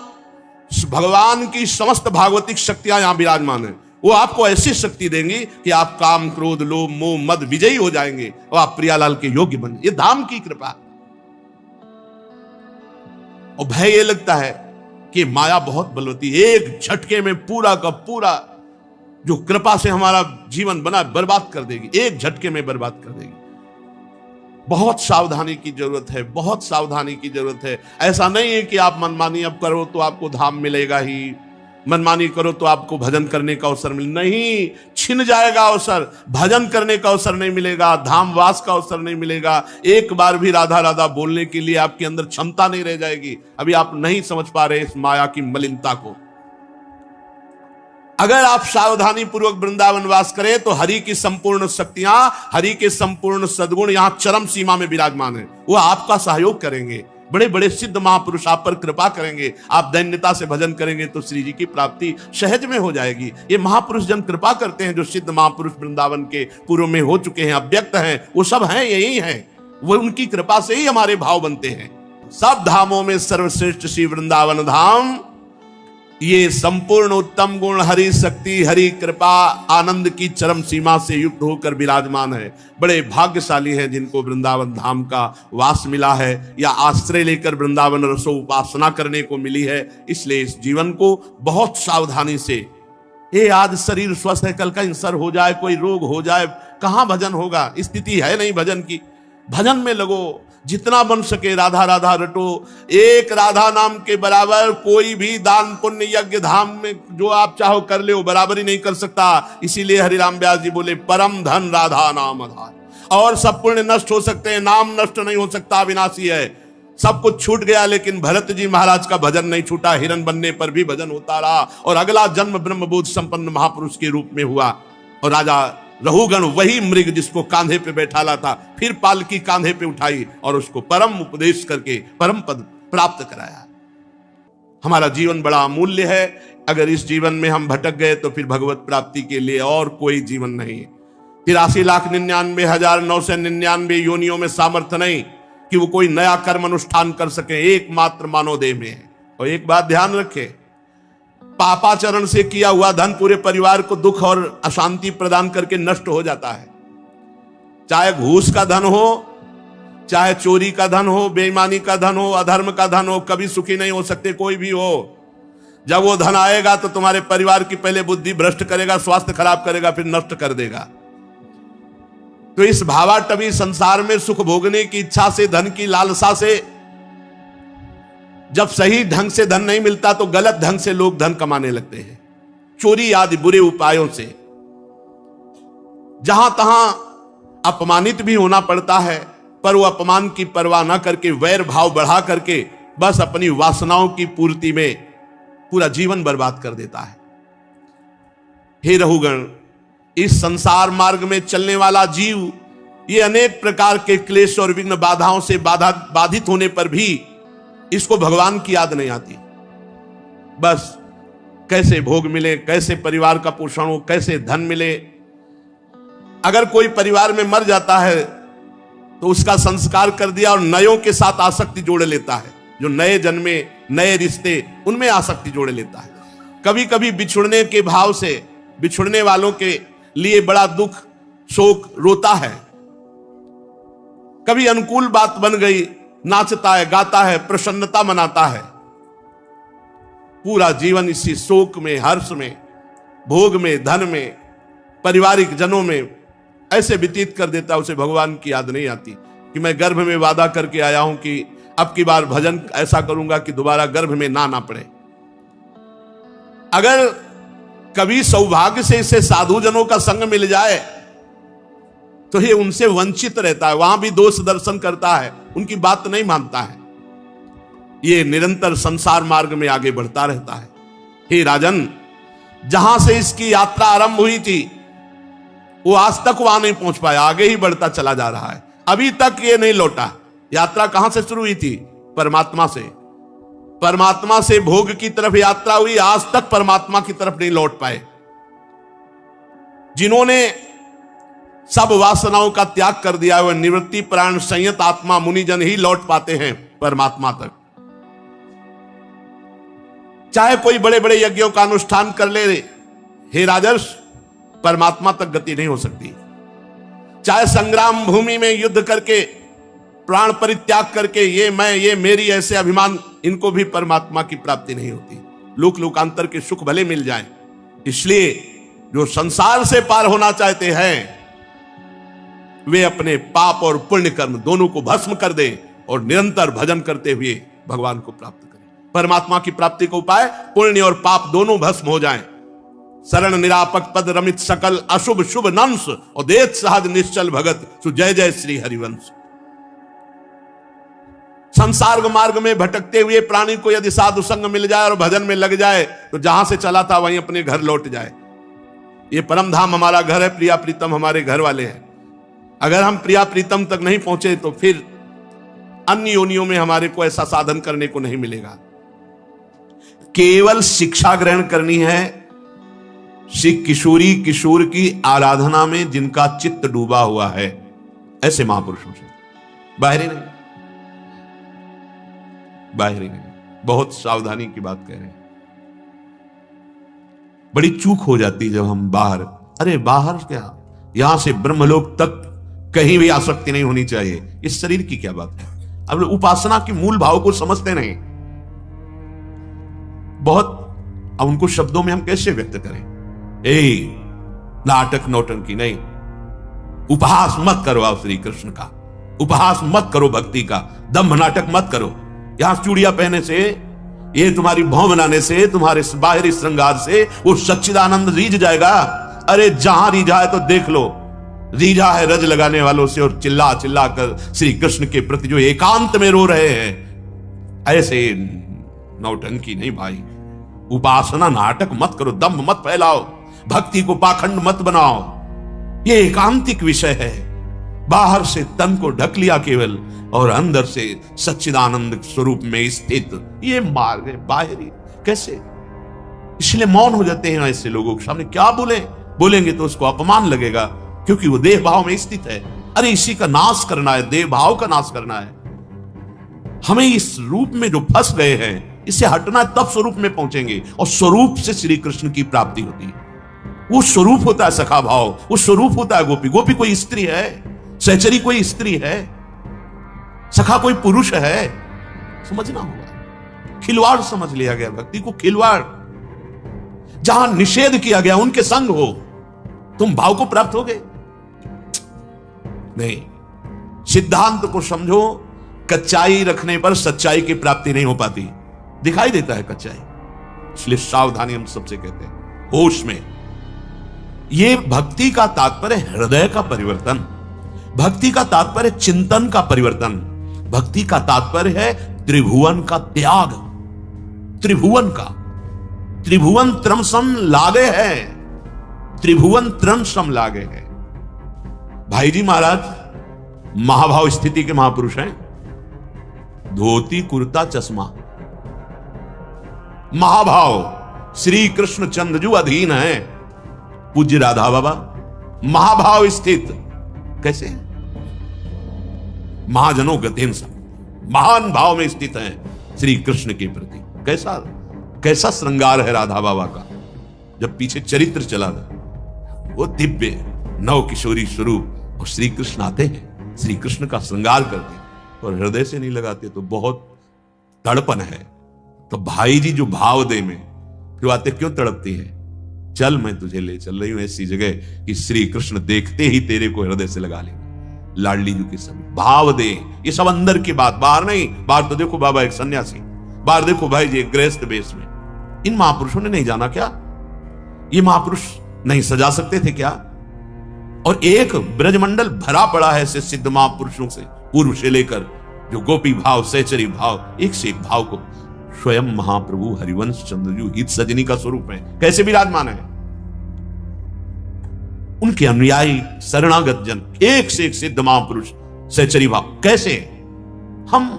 भगवान की समस्त भागवतिक शक्तियां यहां विराजमान है, वो आपको ऐसी शक्ति देंगी कि आप काम क्रोध लोभ मोह मद विजयी हो जाएंगे और आप प्रियालाल के योग्य बन। ये धाम की कृपा। और भय ये लगता है कि माया बहुत बलवती, एक झटके में पूरा का पूरा जो कृपा से हमारा जीवन बना बर्बाद कर देगी, एक झटके में बर्बाद कर देगी। बहुत सावधानी की जरूरत है, बहुत सावधानी की जरूरत है। ऐसा नहीं है कि आप मनमानी अब करो तो आपको धाम मिलेगा ही, मनमानी करो तो आपको भजन करने का अवसर मिले, नहीं, छिन जाएगा अवसर, भजन करने का अवसर नहीं मिलेगा, धाम वास का अवसर नहीं मिलेगा। एक बार भी राधा राधा बोलने के लिए आपके अंदर क्षमता नहीं रह जाएगी। अभी आप नहीं समझ पा रहे इस माया की मलिनता को। अगर आप सावधानी पूर्वक वृंदावन वास करें तो हरि की संपूर्ण शक्तियां, हरि के संपूर्ण सद्गुण यहां चरम सीमा में विराजमान है। वो आपका सहयोग करेंगे, बड़े बड़े सिद्ध महापुरुष आप पर कृपा करेंगे। आप दैन्यता से भजन करेंगे तो श्री जी की प्राप्ति सहज में हो जाएगी। ये महापुरुष जन कृपा करते हैं, जो सिद्ध महापुरुष वृंदावन के पूर्व में हो चुके हैं, अव्यक्त हैं, वो सब हैं, यही हैं। वो उनकी कृपा से ही हमारे भाव बनते हैं। सब धामों में सर्वश्रेष्ठ श्री वृंदावन धाम, ये संपूर्ण उत्तम गुण, हरि शक्ति, हरि कृपा, आनंद की चरम सीमा से युक्त होकर विराजमान है। बड़े भाग्यशाली हैं जिनको वृंदावन धाम का वास मिला है, या आश्रय लेकर वृंदावन रसो उपासना करने को मिली है। इसलिए इस जीवन को बहुत सावधानी से, ये आज शरीर स्वस्थ है, कल कैंसर हो जाए, कोई रोग हो जाए, कहां भजन होगा? स्थिति है नहीं भजन की। भजन में लगो, जितना बन सके राधा राधा रटो। एक राधा नाम के बराबर कोई भी दान पुण्य यज्ञ धाम में जो आप चाहो कर ले, वो बराबरी नहीं कर सकता। इसीलिए हरिराम व्यास जी बोले परम धन राधा नाम आधार। और सब पुण्य नष्ट हो सकते हैं, नाम नष्ट नहीं हो सकता, अविनाशी है। सब कुछ छूट गया, लेकिन भरत जी महाराज का भजन नहीं छूटा। हिरण बनने पर भी भजन होता रहा, और अगला जन्म ब्रह्मबोध संपन्न महापुरुष के रूप में हुआ। और राजा रहुगण वही मृग जिसको कांधे पे बैठाला था, फिर पालकी कांधे पे उठाई और उसको परम उपदेश करके परम पद प्राप्त कराया। हमारा जीवन बड़ा अमूल्य है। अगर इस जीवन में हम भटक गए तो फिर भगवत प्राप्ति के लिए और कोई जीवन नहीं है। 83,99,999 योनियों में सामर्थ्य नहीं कि वो कोई नया कर्म अनुष्ठान कर सके, एकमात्र मानव देह में है। और एक बात ध्यान रखें, पापाचरण से किया हुआ धन पूरे परिवार को दुख और अशांति प्रदान करके नष्ट हो जाता है। चाहे घूस का धन हो, चाहे चोरी का धन हो, बेईमानी का धन हो, अधर्म का धन हो, कभी सुखी नहीं हो सकते कोई भी हो। जब वो धन आएगा तो तुम्हारे परिवार की पहले बुद्धि भ्रष्ट करेगा, स्वास्थ्य खराब करेगा, फिर नष्ट कर देगा। तो इस भावाटवी संसार में सुख भोगने की इच्छा से, धन की लालसा से, जब सही ढंग से धन नहीं मिलता तो गलत ढंग से लोग धन कमाने लगते हैं, चोरी आदि बुरे उपायों से। जहां तहां अपमानित भी होना पड़ता है, पर वो अपमान की परवाह न करके वैर भाव बढ़ा करके बस अपनी वासनाओं की पूर्ति में पूरा जीवन बर्बाद कर देता है। हे रहुगण, इस संसार मार्ग में चलने वाला जीव ये अनेक प्रकार के क्लेश और विघ्न बाधाओं से बाधित होने पर भी इसको भगवान की याद नहीं आती। बस कैसे भोग मिले, कैसे परिवार का पोषण हो, कैसे धन मिले। अगर कोई परिवार में मर जाता है तो उसका संस्कार कर दिया और नयों के साथ आसक्ति जोड़ लेता है। जो नए जन्मे, नए रिश्ते, उनमें आसक्ति जोड़ लेता है। कभी कभी बिछुड़ने के भाव से बिछुड़ने वालों के लिए बड़ा दुख, शोक, रोता है। कभी अनुकूल बात बन गई, नाचता है, गाता है, प्रसन्नता मनाता है। पूरा जीवन इसी शोक में, हर्ष में, भोग में, धन में, पारिवारिक जनों में ऐसे व्यतीत कर देता है। उसे भगवान की याद नहीं आती कि मैं गर्भ में वादा करके आया हूं कि अब की बार भजन ऐसा करूंगा कि दोबारा गर्भ में ना पड़े। अगर कभी सौभाग्य से इसे साधु जनों का संग मिल जाए तो ये उनसे वंचित रहता है, वहां भी दोष दर्शन करता है, उनकी बात नहीं मानता है। ये निरंतर संसार मार्ग में आगे बढ़ता रहता है। हे राजन, जहां से इसकी यात्रा आरंभ हुई थी वो आज तक वहां नहीं पहुंच पाया, आगे ही बढ़ता चला जा रहा है। अभी तक ये नहीं लौटा। यात्रा कहां से शुरू हुई थी? परमात्मा से। परमात्मा से भोग की तरफ यात्रा हुई, आज तक परमात्मा की तरफ नहीं लौट पाए। जिन्होंने सब वासनाओं का त्याग कर दिया, वह निवृत्ति प्राण संयत आत्मा मुनिजन ही लौट पाते हैं परमात्मा तक। चाहे कोई बड़े बड़े यज्ञों का अनुष्ठान कर ले, हे राजर्ष, परमात्मा तक गति नहीं हो सकती। चाहे संग्राम भूमि में युद्ध करके, प्राण परित्याग करके, ये मैं, ये मेरी, ऐसे अभिमान, इनको भी परमात्मा की प्राप्ति नहीं होती। लोक लोकांतर के सुख भले मिल जाएं। इसलिए जो संसार से पार होना चाहते हैं वे अपने पाप और पुण्य कर्म दोनों को भस्म कर दें और निरंतर भजन करते हुए भगवान को प्राप्त करें। परमात्मा की प्राप्ति का उपाय पुण्य और पाप दोनों भस्म हो जाएं। शरण निरापक पद रमित सकल अशुभ शुभ नंस और देत सहज निश्चल भगत सु जय जय श्री हरिवंश। संसार मार्ग में भटकते हुए प्राणी को यदि साधु संग मिल जाए और भजन में लग जाए तो जहां से चला था वहीं अपने घर लौट जाए। ये परम धाम हमारा घर है, प्रिया प्रीतम हमारे घर वाले हैं। अगर हम प्रिया प्रीतम तक नहीं पहुंचे तो फिर अन्य योनियों में हमारे को ऐसा साधन करने को नहीं मिलेगा। केवल शिक्षा ग्रहण करनी है श्री किशोरी किशोर की आराधना में जिनका चित्त डूबा हुआ है, ऐसे महापुरुषों से, बाहरी नहीं, बाहरी नहीं। बहुत सावधानी की बात कह रहे हैं। बड़ी चूक हो जाती जब हम बाहर, अरे बाहर क्या, यहां से ब्रह्मलोक तक कहीं भी आसक्ति नहीं होनी चाहिए। इस शरीर की क्या बात है। अब उपासना के मूल भाव को समझते नहीं बहुत। अब उनको शब्दों में हम कैसे व्यक्त करें। नाटक नौटंकी नहीं, उपहास मत करो आप श्री कृष्ण का, उपहास मत करो भक्ति का, दम्भ नाटक मत करो। यहां चूड़ियां पहने से, ये तुम्हारी भौं बनाने से, तुम्हारे बाहरी श्रृंगार से वो सच्चिदानंद रीझ जाएगा। अरे जहां रीझा है तो देख लो, रीझा है रज लगाने वालों से और चिल्ला चिल्ला कर श्री कृष्ण के प्रति जो एकांत में रो रहे हैं। ऐसे नौटंकी नहीं भाई, उपासना नाटक मत करो, दम्भ मत फैलाओ, भक्ति को पाखंड मत बनाओ। ये एकांतिक विषय है। बाहर से तन को ढक लिया केवल और अंदर से सच्चिदानंद स्वरूप में स्थित, ये मार्ग है बाहरी। कैसे? इसलिए मौन हो जाते हैं ऐसे लोगों के सामने। क्या बोलेंगे तो उसको अपमान लगेगा, क्योंकि वो देह भाव में स्थित है। अरे इसी का नाश करना है, देह भाव का नाश करना है। हमें इस रूप में जो फंस गए हैं, इससे हटना, तब स्वरूप में पहुंचेंगे और स्वरूप से श्री कृष्ण की प्राप्ति होती है। वो स्वरूप होता है सखा भाव, वो स्वरूप होता है गोपी। गोपी कोई स्त्री है, सहचरी कोई स्त्री है, सखा कोई पुरुष है, समझना होगा। खिलवाड़ समझ लिया गया भक्ति को, खिलवाड़। जहां निषेध किया गया उनके संग हो, तुम भाव को प्राप्त होगे नहीं। सिद्धांत को समझो, कच्चाई रखने पर सच्चाई की प्राप्ति नहीं हो पाती, दिखाई देता है कच्चाई। इसलिए सावधानी हम सबसे कहते हैं, होश में। यह भक्ति का तात्पर्य हृदय का परिवर्तन, भक्ति का तात्पर्य चिंतन का परिवर्तन, भक्ति का तात्पर्य है त्रिभुवन का त्याग। त्रिभुवन का, त्रिभुवन त्रमसम लागे है, त्रिभुवन त्रमसम लागे है। भाई जी महाराज महाभाव स्थिति के महापुरुष हैं। धोती कुर्ता चश्मा, महाभाव श्री कृष्ण चंद्रजू अधीन है। पूज्य राधा बाबा महाभाव स्थित, कैसे? महाजनों गतेन सब, महान भाव में स्थित हैं श्री कृष्ण के प्रति। कैसा कैसा श्रृंगार है राधा बाबा का। जब पीछे चरित्र चला था, वो दिव्य नव किशोरी स्वरूप, और श्री कृष्ण आते हैं, श्री कृष्ण का श्रृंगार करते हैं और हृदय से नहीं लगाते तो बहुत तड़पन है। तो भाई जी जो भाव दे में, फिर आते क्यों तड़पती है? चल मैं तुझे ले चल रही हूं ऐसी जगह कि श्री कृष्ण देखते ही तेरे को हृदय से लगा लेंगे। लाडली जी के समय भाव दे, ये सब अंदर की बात, बाहर नहीं। बाहर तो देखो बाबा एक सन्यासी, बाहर देखो भाई जी एक गृहस्थ वेश में। इन महापुरुषों ने नहीं जाना क्या? ये महापुरुष नहीं सजा सकते थे क्या? और एक ब्रजमंडल भरा पड़ा है ऐसे सिद्ध महापुरुषों से, पूर्व से लेकर, जो गोपी भाव, सहचरी भाव, एक से एक भाव को स्वयं महाप्रभु हरिवंश चंद्रजू हित सजनी का स्वरूप है, कैसे विराजमान है। उनके अनुयायी शरणागत जन, एक से एक सिद्ध महापुरुष, सहचरी भाव। कैसे हम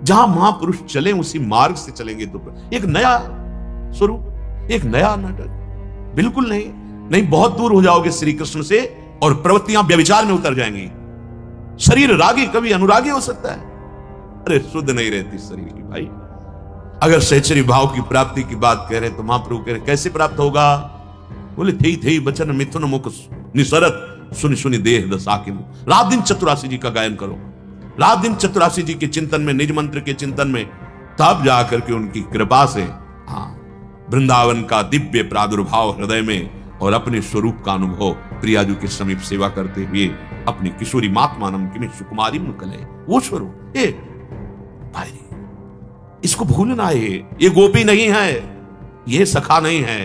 जहां महापुरुष चले उसी मार्ग से चलेंगे तो एक नया स्वरूप, एक नया नाटक। बिल्कुल नहीं, बहुत दूर हो जाओगे श्री कृष्ण से और प्रवृत्तियां व्यभिचार में उतर जाएंगी। शरीर रागी कभी अनुरागी हो सकता है। अरे शुद्ध नहीं रहती शरीर की भाई। अगर सहचरी भाव की प्राप्ति की बात कह रहे हैं तो महाप्रभु कह रहे कैसे प्राप्त होगा? बोले थे बचन मिथुन मुख निसरत सुनि सुनि देह दशा की। रात दिन चतुरासी जी का गायन करो, रात दिन चतुरासी जी के चिंतन में, निज मंत्र के चिंतन में, तब जाकर के उनकी कृपा से वृंदावन का दिव्य प्रादुर्भाव हृदय में और अपने स्वरूप का अनुभव प्रियाजू के समीप सेवा करते हुए अपनी किशोरी मातमानम की सुकुमारी मुकले, वो स्वरूप। भाई इसको भूलना है, ये गोपी नहीं है, ये सखा नहीं है,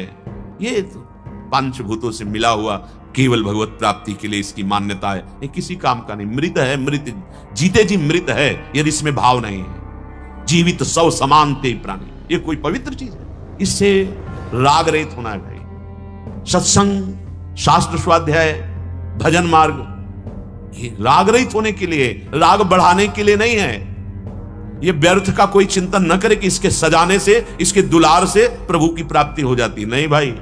ये तो पंचभूतों से मिला हुआ केवल भगवत प्राप्ति के लिए इसकी मान्यता है। ये किसी काम का नहीं, मृत है, मृत जीते जी मृत है यदि इसमें भाव नहीं है। जीवित सव समान ते प्राणी, ये कोई पवित्र चीज है? इससे राग रहित होना है भाई। सत्संग, शास्त्र स्वाध्याय, भजन मार्ग, ये राग रहित होने के लिए, राग बढ़ाने के लिए नहीं है। ये व्यर्थ का कोई चिंतन न करे कि इसके सजाने से, इसके दुलार से प्रभु की प्राप्ति हो जाती, नहीं भाई।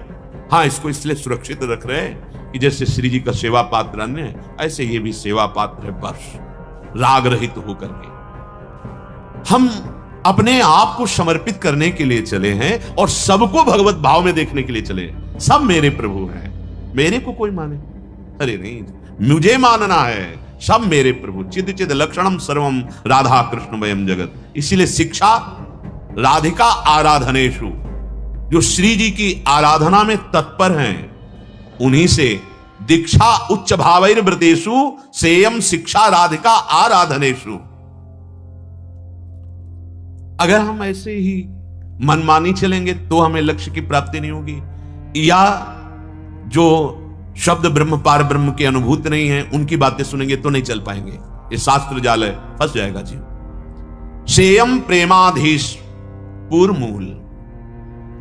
हाँ, इसको इसलिए सुरक्षित रख रहे हैं कि जैसे श्री जी का सेवा पात्र अन्य है, ऐसे ये भी सेवा पात्र है, बस राग रहित होकर के। हम अपने आप को समर्पित करने के लिए चले हैं और सबको भगवत भाव में देखने के लिए चले हैं। सब मेरे प्रभु हैं, मेरे को कोई माने? अरे नहीं, मुझे मानना है, सब मेरे प्रभु। चिद चिद लक्षणम सर्वम राधा कृष्णमयम जगत। इसीलिए शिक्षा राधिका आराधनेषु, जो श्री जी की आराधना में तत्पर हैं, उन्हीं से दीक्षा उच्च भावैर व्रतेषु सेयम शिक्षा राधिका आराधनेषु। अगर हम ऐसे ही मनमानी चलेंगे तो हमें लक्ष्य की प्राप्ति नहीं होगी, या जो शब्द ब्रह्म पार ब्रह्म की अनुभूति नहीं है उनकी बातें सुनेंगे तो नहीं चल पाएंगे। ये शास्त्र जाल है, फंस जाएगा जी। सेयम प्रेमाधीश पूर्व मूल,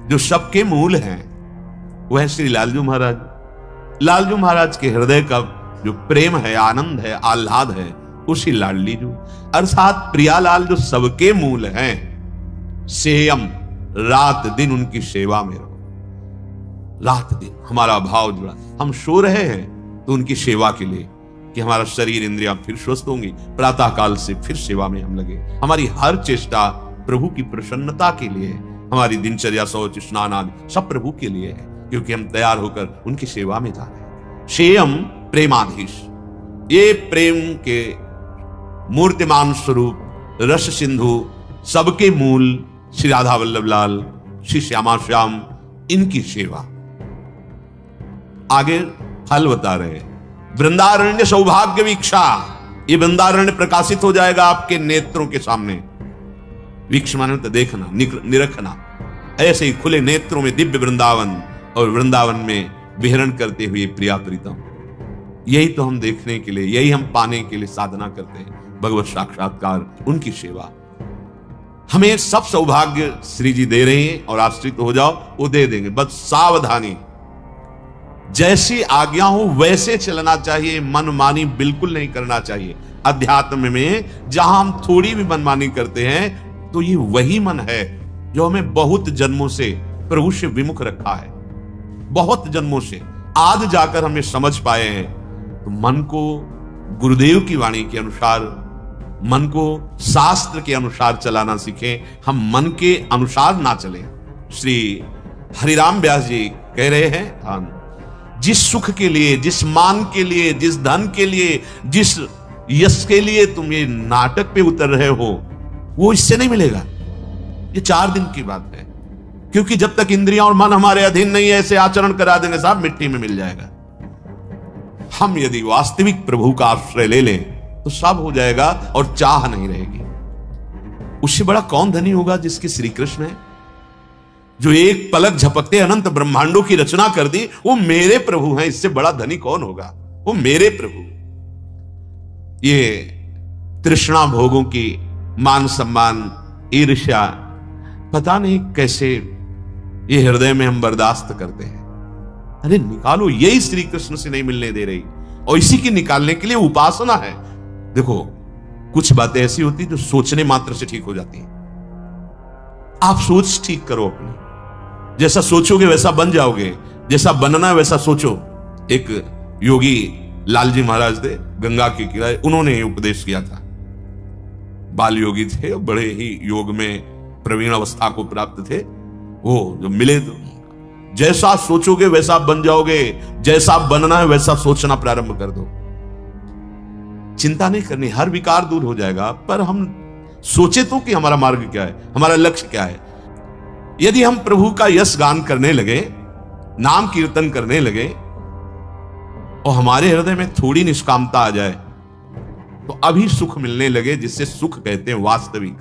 जो सबके मूल हैं वह श्री लालजू महाराज। लालजू महाराज के हृदय का जो प्रेम है, आनंद है, आह्लाद है, उसी लाडली जू अर्थात प्रियालाल जो सबके मूल हैं। सेयम, रात दिन उनकी सेवा में रहो, रात दिन हमारा भाव जुड़ा। हम सो रहे हैं तो उनकी सेवा के लिए कि हमारा शरीर इंद्रियां फिर स्वस्थ होंगी, प्रातः काल से फिर सेवा में हम लगे। हमारी हर चेष्टा प्रभु की प्रसन्नता के लिए है, हमारी दिनचर्या, शौच, स्नान आदि सब प्रभु के लिए है, क्योंकि हम तैयार होकर उनकी सेवा में जा रहे हैं। सेयम प्रेमाधीश, ये प्रेम के मूर्तिमान स्वरूप रस सिंधु, सबके मूल श्री राधा वल्लभ लाल, श्री श्यामा श्याम, इनकी सेवा। आगे फल बता रहे हैं। वृंदारण्य सौभाग्य वीक्षा, ये वृंदारण्य प्रकाशित हो जाएगा आपके नेत्रों के सामने। वीक्ष माने तो देखना, निरखना। ऐसे ही खुले नेत्रों में दिव्य वृंदावन, और वृंदावन में विहरण करते हुए प्रिया प्रीतम। यही तो हम देखने के लिए, यही हम पाने के लिए साधना करते हैं, भगवत साक्षात्कार, उनकी सेवा। हमें सब सौभाग्य श्री जी दे रहे हैं और आश्रित हो जाओ, वो दे देंगे, बस सावधानी। जैसी आज्ञा हो वैसे चलना चाहिए, मनमानी बिल्कुल नहीं करना चाहिए। अध्यात्म में जहां हम थोड़ी भी मनमानी करते हैं तो ये वही मन है जो हमें बहुत जन्मों से प्रभु से विमुख रखा है, बहुत जन्मों से। आज जाकर हमें समझ पाए हैं, तो मन को गुरुदेव की वाणी के अनुसार, मन को शास्त्र के अनुसार चलाना सीखें, हम मन के अनुसार ना चलें। श्री हरिराम व्यास जी कह रहे हैं, जिस सुख के लिए, जिस मान के लिए, जिस धन के लिए, जिस यश के लिए तुम ये नाटक पे उतर रहे हो, वो इससे नहीं मिलेगा। ये 4 दिन की बात है, क्योंकि जब तक इंद्रियां और मन हमारे अधीन नहीं है, ऐसे आचरण करा देंगे साहब, मिट्टी में मिल जाएगा। हम यदि वास्तविक प्रभु का आश्रय ले लें तो सब हो जाएगा और चाह नहीं रहेगी। उससे बड़ा कौन धनी होगा जिसके श्री कृष्ण है, जो एक पलक झपकते अनंत ब्रह्मांडों की रचना कर दी, वो मेरे प्रभु हैं। इससे बड़ा धनी कौन होगा? वो मेरे प्रभु। ये तृष्णा भोगों की, मान सम्मान, ईर्ष्या, पता नहीं कैसे ये हृदय में हम बर्दाश्त करते हैं। अरे निकालो, यही श्री कृष्ण से नहीं मिलने दे रही, और इसी की निकालने के लिए उपासना है। देखो, कुछ बातें ऐसी होती जो सोचने मात्र से ठीक हो जाती हैं। आप सोच ठीक करो अपनी, जैसा सोचोगे वैसा बन जाओगे, जैसा बनना है वैसा सोचो। एक योगी लालजी महाराज थे, गंगा के किनारे, उन्होंने उपदेश किया था। बाल योगी थे, बड़े ही योग में प्रवीण अवस्था को प्राप्त थे। वो जो मिले तो जैसा सोचोगे वैसा बन जाओगे, जैसा बनना है वैसा सोचना प्रारंभ कर दो। चिंता नहीं करनी, हर विकार दूर हो जाएगा। पर हम सोचे तो कि हमारा मार्ग क्या है, हमारा लक्ष्य क्या है। यदि हम प्रभु का यश गान करने लगे, नाम कीर्तन करने लगे, और हमारे हृदय में थोड़ी निष्कामता आ जाए, तो अभी सुख मिलने लगे, जिससे सुख कहते हैं वास्तविक।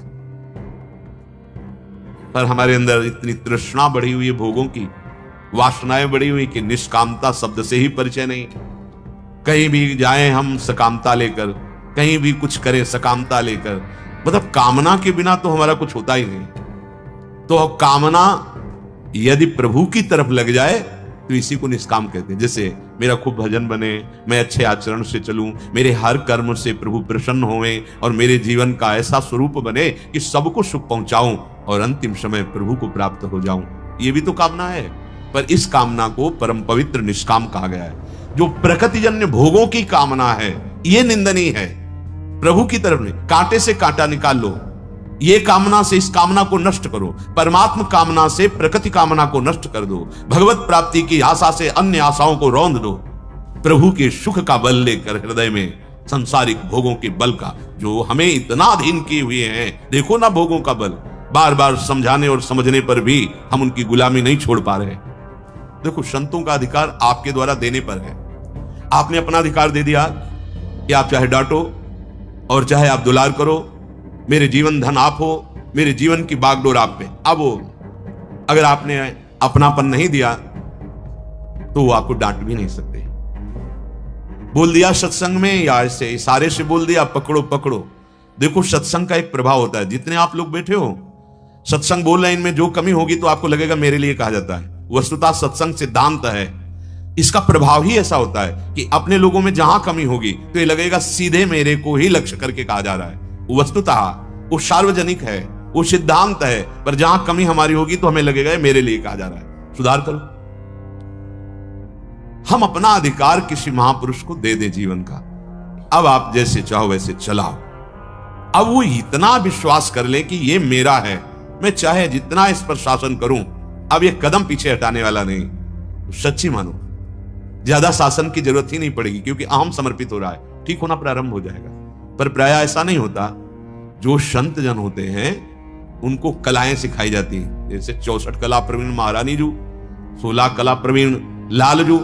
पर हमारे अंदर इतनी तृष्णा बढ़ी हुई है, भोगों की वासनाएं बढ़ी हुई, कि निष्कामता शब्द से ही परिचय नहीं। कहीं भी जाएं हम सकामता लेकर, कहीं भी कुछ करें सकामता लेकर, मतलब कामना के बिना तो हमारा कुछ होता ही नहीं। तो कामना यदि प्रभु की तरफ लग जाए तो इसी को निष्काम कहते हैं। जैसे मेरा खूब भजन बने, मैं अच्छे आचरण से चलूं, मेरे हर कर्म से प्रभु प्रसन्न होवें और मेरे जीवन का ऐसा स्वरूप बने कि सबको सुख पहुंचाऊं और अंतिम समय प्रभु को प्राप्त हो जाऊं, ये भी तो कामना है। पर इस कामना को परम पवित्र निष्काम कहा गया है। जो प्रकृतिजन्य भोगों की कामना है ये निंदनीय है, प्रभु की तरफ नहीं। कांटे से कांटा निकाल लो, ये कामना से इस कामना को नष्ट करो। परमात्म कामना से प्रकृति कामना को नष्ट कर दो। भगवत प्राप्ति की आशा से अन्य आशाओं को रौंद दो। प्रभु के सुख का बल लेकर हृदय में संसारिक भोगों के बल का, जो हमें इतना अधीन किए हुए हैं, देखो ना भोगों का बल, बार बार समझाने और समझने पर भी हम उनकी गुलामी नहीं छोड़ पा रहे। देखो, संतों का अधिकार आपके द्वारा देने पर है। आपने अपना अधिकार दे दिया कि आप चाहे डांटो और चाहे आप दुलार करो, मेरे जीवन धन आप हो, मेरे जीवन की बागडोर आप पे। अब वो अगर आपने अपनापन नहीं दिया तो वो आपको डांट भी नहीं सकते। बोल दिया सत्संग में या ऐसे इशारे से बोल दिया पकड़ो पकड़ो। देखो, सत्संग का एक प्रभाव होता है। जितने आप लोग बैठे हो सत्संग बोल रहे, इनमें जो कमी होगी तो आपको लगेगा मेरे लिए कहा जाता है। वस्तुतः सत्संग सिद्धांत है, इसका प्रभाव ही ऐसा होता है कि अपने लोगों में जहां कमी होगी तो ये लगेगा सीधे मेरे को ही लक्ष्य करके कहा जा रहा है। वस्तुतः वो सार्वजनिक है, वो सिद्धांत है, पर जहां कमी हमारी होगी तो हमें लगेगा मेरे लिए कहा जा रहा है, सुधार करो। हम अपना अधिकार किसी महापुरुष को दे दे जीवन का। अब आप जैसे चाहो वैसे चलाओ। अब वो इतना विश्वास कर ले कि ये मेरा है, मैं चाहे जितना इस पर शासन करूं, अब ये कदम पीछे हटाने वाला नहीं। तो सच्ची मानो, ज्यादा शासन की जरूरत ही नहीं पड़ेगी, क्योंकि अहम समर्पित हो रहा है, ठीक होना प्रारंभ हो जाएगा। पर प्राय ऐसा नहीं होता। जो संत जन होते हैं उनको कलाएं सिखाई जाती हैं, जैसे 64 कला प्रवीण महारानी जू, 16 कला प्रवीण लाल जू।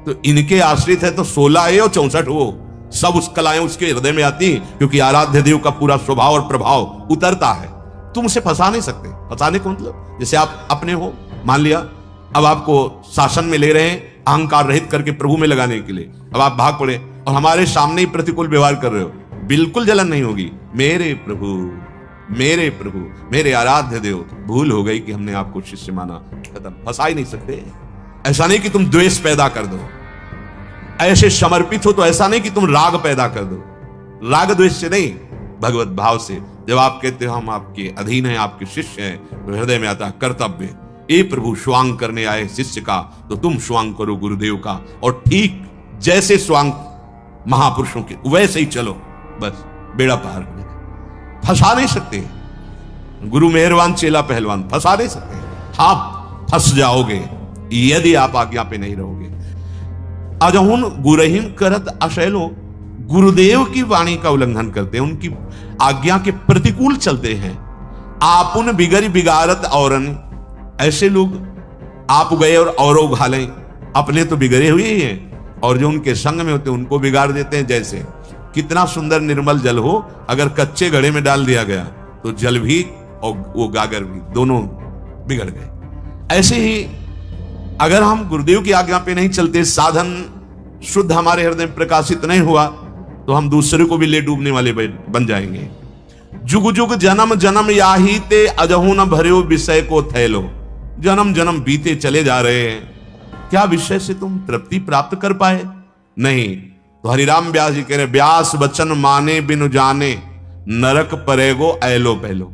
तो इनके आश्रित है तो 16 है और 64 हो, सब उस कलाएं उसके हृदय में आती हैं, क्योंकि आराध्य देव का पूरा स्वभाव और प्रभाव उतरता है। तुम उसे फंसा नहीं सकते। फंसाने को मतलब जैसे आप अपने हो, मान लिया अब आपको शासन में ले रहे हैं अहंकार रहित करके प्रभु में लगाने के लिए, अब आप भाग पड़े और हमारे सामने ही प्रतिकूल व्यवहार कर रहे हो, बिल्कुल जलन नहीं होगी। मेरे प्रभु, मेरे प्रभु, मेरे आराध्य देव, भूल हो गई कि हमने आपको शिष्य माना, खत्म। फंसा ही नहीं सकते। ऐसा नहीं कि तुम द्वेष पैदा कर दो, ऐसे समर्पित हो तो ऐसा नहीं कि तुम राग पैदा कर दो। राग द्वेष से नहीं, भगवत भाव से। जब आप कहते हो हम आपके अधीन हैं, आपके शिष्य हैं, तो हृदय में आता है कर्तव्य। ए प्रभु, स्वांग करने आए शिष्य का तो तुम स्वांग करो गुरुदेव का, और ठीक जैसे स्वांग महापुरुषों के वैसे ही चलो, बस बेड़ा पार हो जाएगा। फंसा नहीं सकते। गुरु मेहरबान चेला पहलवान, फंसा नहीं सकते। आप फंस जाओगे यदि आप आज्ञा पे नहीं रहोगे। अजहुन गुरहिन करत अशैलो, गुरुदेव की वाणी का उल्लंघन करते हैं, उनकी आज्ञा के प्रतिकूल चलते हैं। आपुन बिगड़ी बिगाड़त औरन, ऐसे लोग आप गए और औरों घालें, अपने तो बिगड़े हुए ही हैं और जो उनके संग में होते हैं उनको बिगाड़ देते हैं। जैसे कितना सुंदर निर्मल जल हो, अगर कच्चे घड़े में डाल दिया गया तो जल भी और वो गागर भी दोनों बिगड़ गए। ऐसे ही अगर हम गुरुदेव की आज्ञा पे नहीं चलते, साधन शुद्ध हमारे हृदय में प्रकाशित नहीं हुआ, तो हम दूसरे को भी ले डूबने वाले बन जाएंगे। जुग जुग जन्म जन्म याही ते अजहू न भर्यो विषय को थैलो, जन्म जन्म बीते चले जा रहे हैं, क्या विषय से तुम तृप्ति प्राप्त कर पाए? नहीं। तो हरिराम व्यास जी कह रहे, व्यास वचन माने बिनु जाने, नरक परेगो ऐलो पहलो।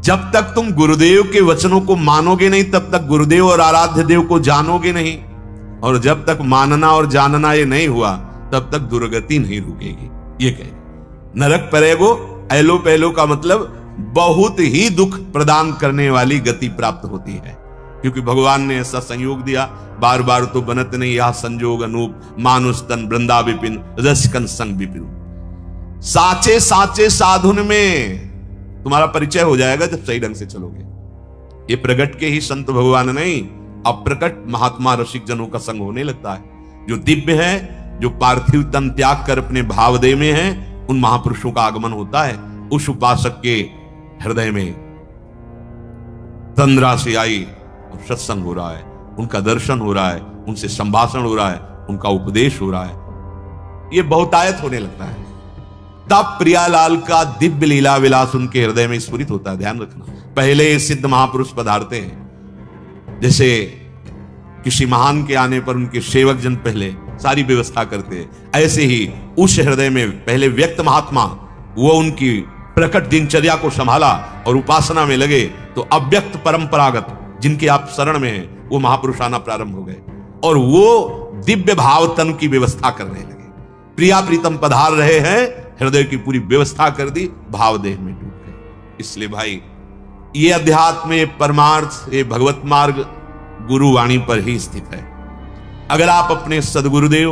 जब तक तुम गुरुदेव के वचनों को मानोगे नहीं, तब तक गुरुदेव और आराध्य देव को जानोगे नहीं, और जब तक मानना और जानना ये नहीं हुआ तब तक दुर्गति नहीं रुकेगी। ये कहे नरक परेगो ऐलो पहलो का मतलब बहुत ही दुख प्रदान करने वाली गति प्राप्त होती है, क्योंकि भगवान ने ऐसा संयोग दिया। बार बार तो बनत नहीं यह संजोग अनूप, मानुष तन वृंदा विपिन रसिकन संग विपिन। साचे साचे साधुन में तुम्हारा परिचय हो जाएगा जब सही ढंग से चलोगे। ये प्रगट के ही संत भगवान नहीं, अप्रकट महात्मा रसिक जनों का संग होने लगता है। जो दिव्य है, जो पार्थिव तन त्याग कर अपने भावदेह में है, उन महापुरुषों का आगमन होता है। उस उपासक के हृदय में तंद्रा से आई और सत्संग हो रहा है, उनका दर्शन हो रहा है, उनसे संभाषण हो रहा है, उनका उपदेश हो रहा है। ये बहुतायत होने लगता है। तब प्रियालाल का दिव्य लीला विलास उनके हृदय में स्फुरित होता है। ध्यान रखना, पहले सिद्ध महापुरुष पधारते हैं, जैसे किसी महान के आने पर उनके सेवक जन पहले सारी व्यवस्था करते हैं, ऐसे ही उस हृदय में पहले व्यक्त महात्मा वो उनकी प्रकट दिनचर्या को संभाला और उपासना में लगे, तो अव्यक्त परंपरागत जिनके आप शरण में हैं वो महापुरुष आना प्रारंभ हो गए और वो दिव्य भाव तन की व्यवस्था करने लगे। प्रिया प्रीतम पधार रहे हैं, हृदय की पूरी व्यवस्था कर दी, भाव देह में डूब गए। इसलिए भाई ये अध्यात्म, ये परमार्थ, ये भगवत मार्ग गुरुवाणी पर ही स्थित है। अगर आप अपने सदगुरुदेव,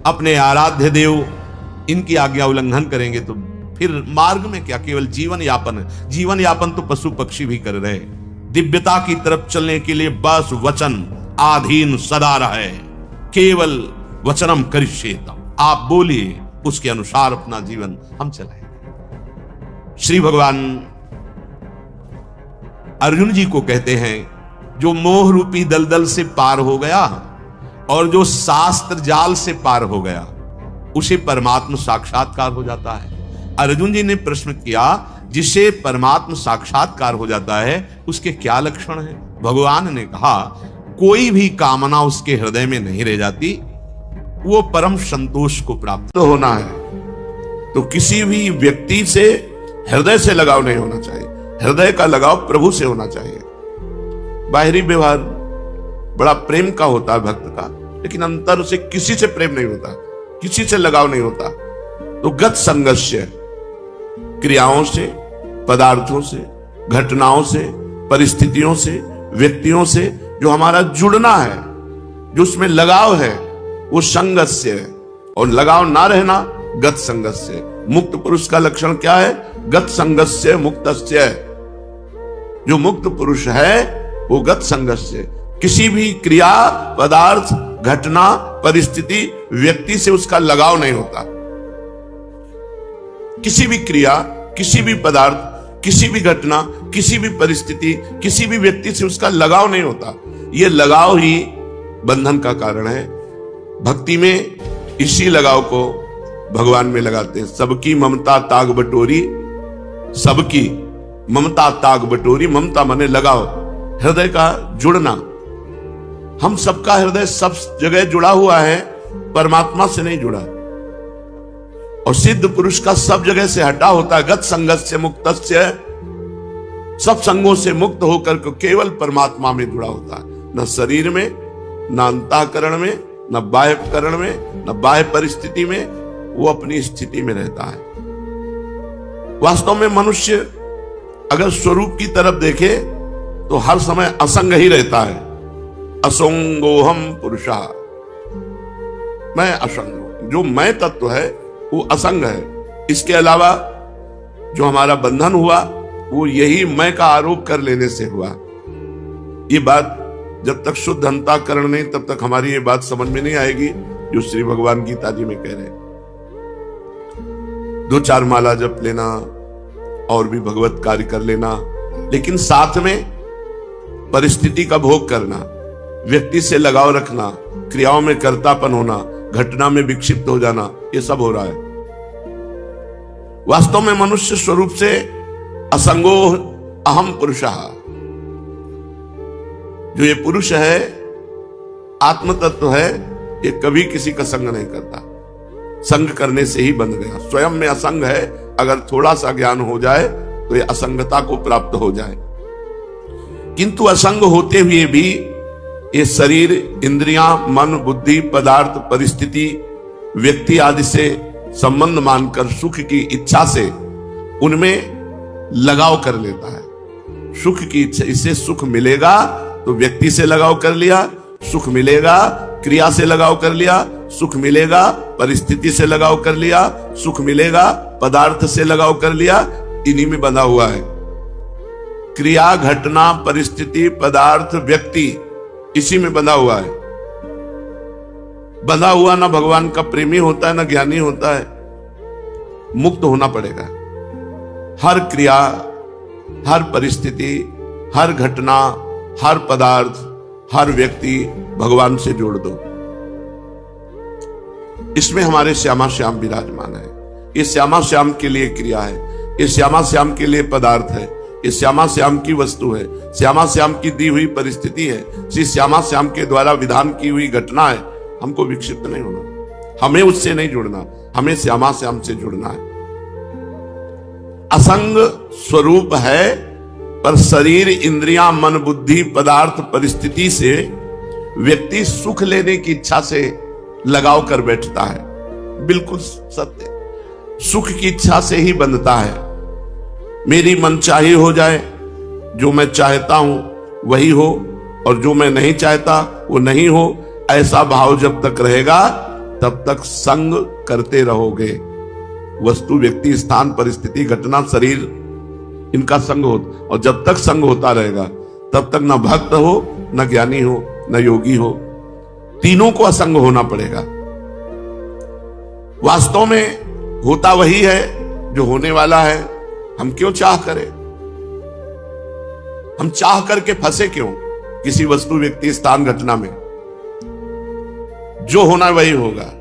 अपने आराध्य देव, इनकी आज्ञा उल्लंघन करेंगे तो फिर मार्ग में क्या, केवल जीवन यापन है। जीवन यापन तो पशु पक्षी भी कर रहे। दिव्यता की तरफ चलने के लिए बस वचन आधीन सदा रहे, केवल वचनम करिष्येतम, आप बोलिए, उसके अनुसार अपना जीवन हम चलाएंगे। श्री भगवान अर्जुन जी को कहते हैं, जो मोह रूपी दलदल से पार हो गया और जो शास्त्र जाल से पार हो गया, उसे परमात्मा साक्षात्कार हो जाता है। अर्जुन जी ने प्रश्न किया, जिसे परमात्मा साक्षात्कार हो जाता है उसके क्या लक्षण हैं? भगवान ने कहा, कोई भी कामना उसके हृदय में नहीं रह जाती, वो परम संतोष को प्राप्त होना है। तो किसी भी व्यक्ति से हृदय से लगाव नहीं होना चाहिए, हृदय का लगाव प्रभु से होना चाहिए। बाहरी व्यवहार बड़ा प्रेम का होता है भक्त का, लेकिन अंतर से किसी से प्रेम नहीं होता, किसी से लगाव नहीं होता। तो गत संगस्य, क्रियाओं से, पदार्थों से, घटनाओं से, परिस्थितियों से, व्यक्तियों से जो हमारा जुड़ना है, जो उसमें लगाव है, वो संगस्य है। और लगाव ना रहना गत संगस्य। मुक्त पुरुष का लक्षण क्या है? गत संगस्य मुक्तस्य। जो मुक्त पुरुष है वो गत संगस्य, किसी भी क्रिया, पदार्थ, घटना, परिस्थिति, व्यक्ति से उसका लगाव नहीं होता। किसी भी क्रिया, किसी भी पदार्थ, किसी भी घटना, किसी भी परिस्थिति, किसी भी व्यक्ति से उसका लगाव नहीं होता। यह लगाव ही बंधन का कारण है। भक्ति में इसी लगाव को भगवान में लगाते हैं। सबकी ममता ताग बटोरी, सबकी ममता ताग बटोरी, ममता माने लगाव, हृदय का जुड़ना। हम सबका हृदय सब जगह जुड़ा हुआ है, परमात्मा से नहीं जुड़ा। और सिद्ध पुरुष का सब जगह से हटा होता है। गत संगस्य मुक्तस्य, सब संगों से मुक्त होकर के केवल परमात्मा में जुड़ा होता है। न शरीर में, न अंतःकरण में, न बाह्यकरण में, न बाह्य परिस्थिति में, वो अपनी स्थिति में रहता है। वास्तव में मनुष्य अगर स्वरूप की तरफ देखे तो हर समय असंग ही रहता है। असंगोहम पुरुषा, मैं असंग हूं। जो मैं तत्व है वो असंग है। इसके अलावा जो हमारा बंधन हुआ वो यही मैं का आरोप कर लेने से हुआ। ये बात जब तक शुद्ध अंतःकरण नहीं, तब तक हमारी ये बात समझ में नहीं आएगी जो श्री भगवान गीता जी में कह रहे हैं। 2-4 माला जप लेना और भी भगवत कार्य कर लेना, लेकिन साथ में परिस्थिति का भोग करना, व्यक्ति से लगाव रखना, क्रियाओं में कर्तापन होना, घटना में विक्षिप्त हो जाना, ये सब हो रहा है। वास्तव में मनुष्य स्वरूप से असंगो अहम पुरुषः, जो ये पुरुष है, आत्म तत्व है, ये कभी किसी का संग नहीं करता। संग करने से ही बंध गया। स्वयं में असंग है, अगर थोड़ा सा ज्ञान हो जाए तो ये असंगता को प्राप्त हो जाए। किंतु असंग होते हुए भी ये शरीर, इंद्रियां, मन, बुद्धि, पदार्थ, परिस्थिति, व्यक्ति आदि से संबंध मानकर सुख की इच्छा से उनमें लगाव कर लेता है। सुख की इच्छा, इससे सुख मिलेगा तो व्यक्ति से लगाव कर लिया, सुख मिलेगा क्रिया से लगाव कर लिया, सुख मिलेगा परिस्थिति से लगाव कर लिया, सुख मिलेगा पदार्थ से लगाव कर लिया, इन्हीं में बंधा हुआ है। क्रिया, घटना, परिस्थिति, पदार्थ, व्यक्ति, इसी में बंधा हुआ है। बंधा हुआ ना भगवान का प्रेमी होता है ना ज्ञानी होता है। मुक्त होना पड़ेगा। हर क्रिया, हर परिस्थिति, हर घटना, हर पदार्थ, हर व्यक्ति भगवान से जोड़ दो। इसमें हमारे श्यामा श्याम विराजमान है। ये श्यामा श्याम के लिए क्रिया है, ये श्यामा श्याम के लिए पदार्थ है, ये श्यामा श्याम की वस्तु है, श्यामा श्याम की दी हुई परिस्थिति है, श्री श्यामा श्याम के द्वारा विधान की हुई घटना है। हमको विक्षिप्त नहीं होना, हमें उससे नहीं जुड़ना, हमें श्यामा श्याम से जुड़ना है। असंग स्वरूप है, पर शरीर, इंद्रियां, मन, बुद्धि, पदार्थ, परिस्थिति से व्यक्ति सुख लेने की इच्छा से लगाव कर बैठता है। बिल्कुल सत्य, सुख की इच्छा से ही बंधता है। मेरी मनचाही हो जाए, जो मैं चाहता हूं वही हो, और जो मैं नहीं चाहता वो नहीं हो, ऐसा भाव जब तक रहेगा तब तक संग करते रहोगे। वस्तु, व्यक्ति, स्थान, परिस्थिति, घटना, शरीर, इनका संग हो, और जब तक संग होता रहेगा तब तक न भक्त हो, न ज्ञानी हो, न योगी हो। तीनों को असंग होना पड़ेगा। वास्तव में होता वही है जो होने वाला है। हम क्यों चाह करें? हम चाह करके फंसे क्यों किसी वस्तु, व्यक्ति, स्थान, घटना में? जो होना वही होगा।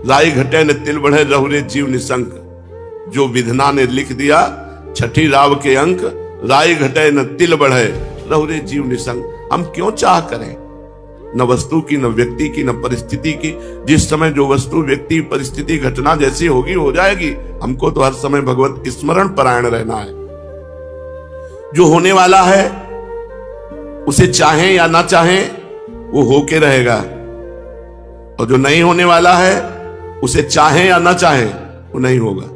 राई घटे न तिल बढ़े, रहुरे जीव निसंक। जो विधना ने लिख दिया छठी राव के अंक, राई घटे न तिल बढ़े, रहुरे जीव निसंक। हम क्यों चाह करें? न वस्तु की, न व्यक्ति की, न परिस्थिति की। जिस समय जो वस्तु, व्यक्ति, परिस्थिति, घटना जैसी होगी हो जाएगी। हमको तो हर समय भगवत स्मरण परायण रहना है। जो होने वाला है उसे चाहें या ना चाहें वो होके रहेगा, और जो नहीं होने वाला है उसे चाहें या ना चाहें वो नहीं होगा।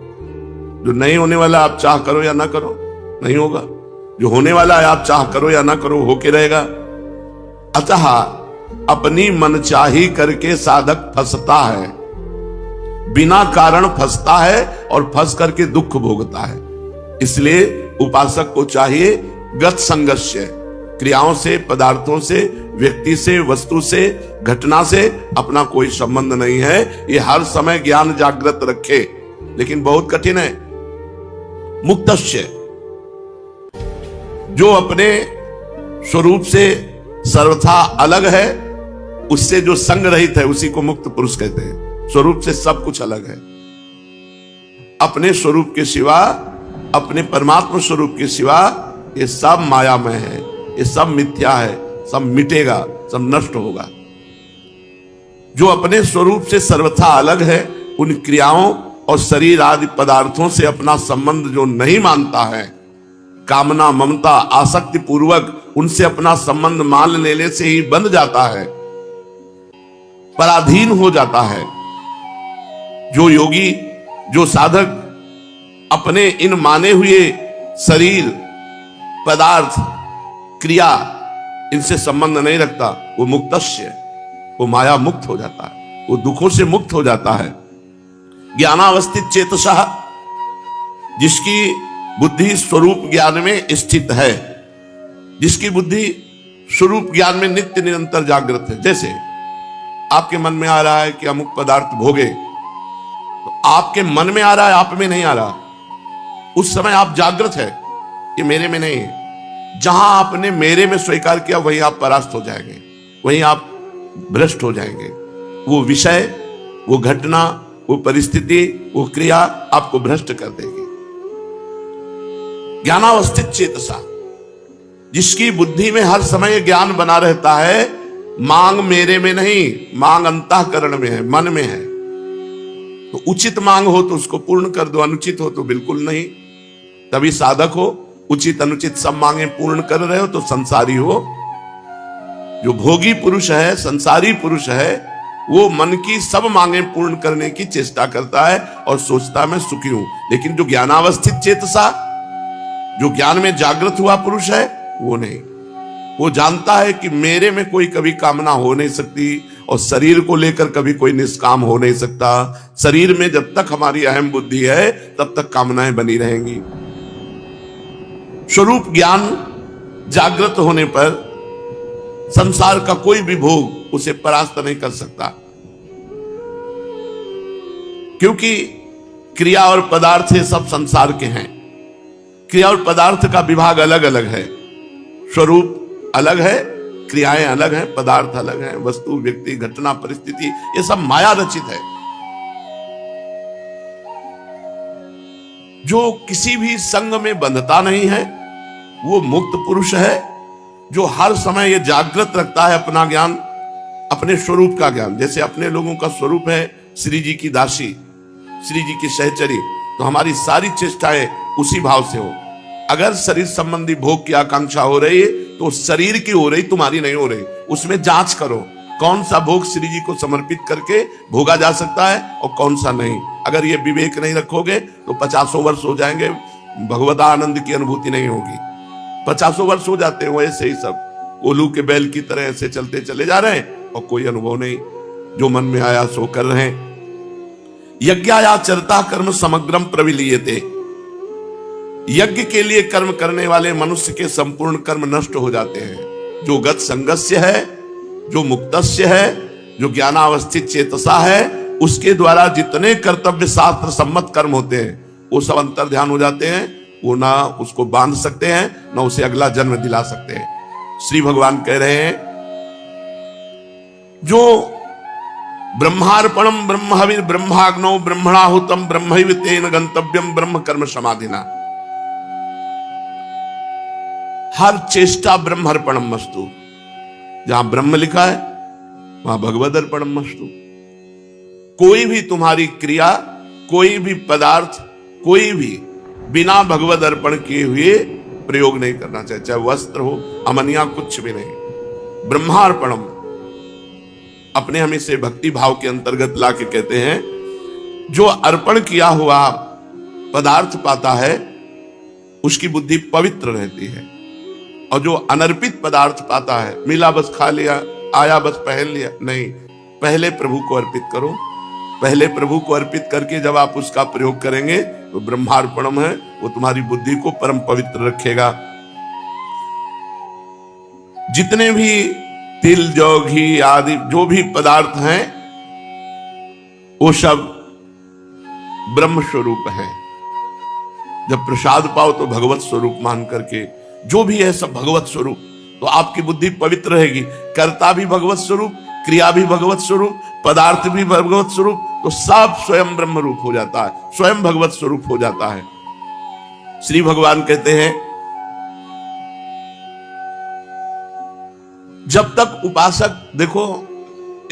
जो नहीं होने वाला आप चाह करो या ना करो नहीं होगा, जो होने वाला है आप चाह करो या ना करो होके रहेगा। अतः अपनी मनचाही करके साधक फंसता है, बिना कारण फंसता है, और फंस करके दुख भोगता है। इसलिए उपासक को चाहिए गत संगस्य, क्रियाओं से, पदार्थों से, व्यक्ति से, वस्तु से, घटना से अपना कोई संबंध नहीं है। ये हर समय ज्ञान जागृत रखे, लेकिन बहुत कठिन है। मुक्तस्य, जो अपने स्वरूप से सर्वथा अलग है, उससे जो संग रहित है उसी को मुक्त पुरुष कहते हैं। स्वरूप से सब कुछ अलग है। अपने स्वरूप के सिवा, अपने परमात्मा स्वरूप के सिवा ये सब मायामय है, ये सब मिथ्या है, सब मिटेगा, सब नष्ट होगा। जो अपने स्वरूप से सर्वथा अलग है, उन क्रियाओं और शरीर आदि पदार्थों से अपना संबंध जो नहीं मानता है, कामना, ममता, आसक्ति पूर्वक उनसे अपना संबंध मान लेने से ही बंध जाता है, पराधीन हो जाता है। जो योगी, जो साधक अपने इन माने हुए शरीर, पदार्थ, क्रिया, इनसे संबंध नहीं रखता, वो मुक्तस्य, वो माया मुक्त हो जाता है, वो दुखों से मुक्त हो जाता है। ज्ञानावस्थित चेतसः, जिसकी बुद्धि स्वरूप ज्ञान में स्थित है, जिसकी बुद्धि स्वरूप ज्ञान में नित्य निरंतर जागृत है। जैसे आपके मन में आ रहा है कि अमुक पदार्थ भोगे, तो आपके मन में आ रहा है, आप में नहीं आ रहा। उस समय आप जागृत है, ये मेरे में नहीं है। जहां आपने मेरे में स्वीकार किया वहीं आप परास्त हो जाएंगे, वहीं आप भ्रष्ट हो जाएंगे। वो विषय, वो घटना, वो परिस्थिति, वो क्रिया आपको भ्रष्ट कर देगी। ज्ञानावस्थित चेतसा, जिसकी बुद्धि में हर समय ज्ञान बना रहता है, मांग मेरे में नहीं, मांग अंतःकरण में है, मन में है। तो उचित मांग हो तो उसको पूर्ण कर दो, अनुचित हो तो बिल्कुल नहीं। तभी साधक हो। उचित अनुचित सब मांगे पूर्ण कर रहे हो तो संसारी हो। जो भोगी पुरुष है, संसारी पुरुष है, वो मन की सब मांगे पूर्ण करने की चेष्टा करता है और सोचता है मैं सुखी हूं। लेकिन जो ज्ञानावस्थित चेतसा, जो ज्ञान में जागृत हुआ पुरुष है, वो नहीं। वो जानता है कि मेरे में कोई कभी कामना हो नहीं सकती, और शरीर को लेकर कभी कोई निष्काम हो नहीं सकता। शरीर में जब तक हमारी अहम बुद्धि है तब तक कामनाएं बनी रहेंगी। स्वरूप ज्ञान जागृत होने पर संसार का कोई भी भोग उसे परास्त नहीं कर सकता, क्योंकि क्रिया और पदार्थ ये सब संसार के हैं। क्रिया और पदार्थ का विभाग अलग अलग है, स्वरूप अलग है, क्रियाएं अलग हैं, पदार्थ अलग हैं, वस्तु, व्यक्ति, घटना, परिस्थिति, ये सब माया रचित है। जो किसी भी संग में बंधता नहीं है वो मुक्त पुरुष है, जो हर समय ये जागृत रखता है अपना ज्ञान, अपने स्वरूप का ज्ञान। जैसे अपने लोगों का स्वरूप है श्री जी की दासी, श्री जी की सहचरी, तो हमारी सारी चेष्टाएं उसी भाव से हो। अगर शरीर संबंधी भोग की आकांक्षा हो रही है तो शरीर की हो रही, तुम्हारी नहीं हो रही। उसमें जांच करो कौन सा भोग श्री जी को समर्पित करके भोगा जा सकता है और कौन सा नहीं। अगर ये विवेक नहीं रखोगे तो 50 वर्ष हो जाएंगे, भगवत आनंद की अनुभूति नहीं होगी। 50 वर्ष हो जाते हैं ऐसे ही सब उल्लू के बैल की तरह ऐसे चलते चले जा रहे हैं और कोई अनुभव नहीं, जो मन में आया सो कर रहे हैं। यज्ञाचरता कर्म समग्रम प्रविलीयते, यज्ञ के लिए कर्म करने वाले मनुष्य के संपूर्ण कर्म नष्ट हो जाते हैं। जो गत संगस्य है, जो मुक्तस्य है, जो ज्ञानावस्थित चेतसा है, उसके द्वारा जितने कर्तव्य शास्त्र सम्मत कर्म होते हैं वो सब अंतर ध्यान हो जाते हैं। वो ना उसको बांध सकते हैं, ना उसे अगला जन्म दिला सकते हैं। श्री भगवान कह रहे हैं जो ब्रह्मार्पणम ब्रह्महविर् ब्रह्माग्नौ ब्रह्मणाहुतम ब्रह्मैव तेन गंतव्यम ब्रह्म कर्म समाधिना, हर चेष्टा ब्रह्मार्पणम मस्तु। जहां ब्रह्म लिखा है वहां भगवद अर्पणम मस्तु। कोई भी तुम्हारी क्रिया, कोई भी पदार्थ, कोई भी बिना भगवद अर्पण किए हुए प्रयोग नहीं करना चाहिए, चाहे वस्त्र हो, अमनिया, कुछ भी नहीं। ब्रह्मार्पणम अपने हमें से भक्ति भाव के अंतर्गत ला के कहते हैं जो अर्पण किया हुआ पदार्थ पाता है उसकी बुद्धि पवित्र रहती है, और जो अनर्पित पदार्थ पाता है, मिला बस खा लिया, आया बस पहन लिया, नहीं, पहले प्रभु को अर्पित करो। पहले प्रभु को अर्पित करके जब आप उसका प्रयोग करेंगे तो ब्रह्मार्पणम है, वो तुम्हारी बुद्धि को परम पवित्र रखेगा। जितने भी तिल, जौ, घी आदि जो भी पदार्थ हैं वो सब ब्रह्म स्वरूप है। जब प्रसाद पाओ तो भगवत स्वरूप मान करके, जो भी है सब भगवत स्वरूप, तो आपकी बुद्धि पवित्र रहेगी। कर्ता भी भगवत स्वरूप, क्रिया भी भगवत स्वरूप, पदार्थ भी भगवत स्वरूप, तो सब स्वयं ब्रह्म रूप हो जाता है, स्वयं भगवत स्वरूप हो जाता है। श्री भगवान कहते हैं जब तक उपासक, देखो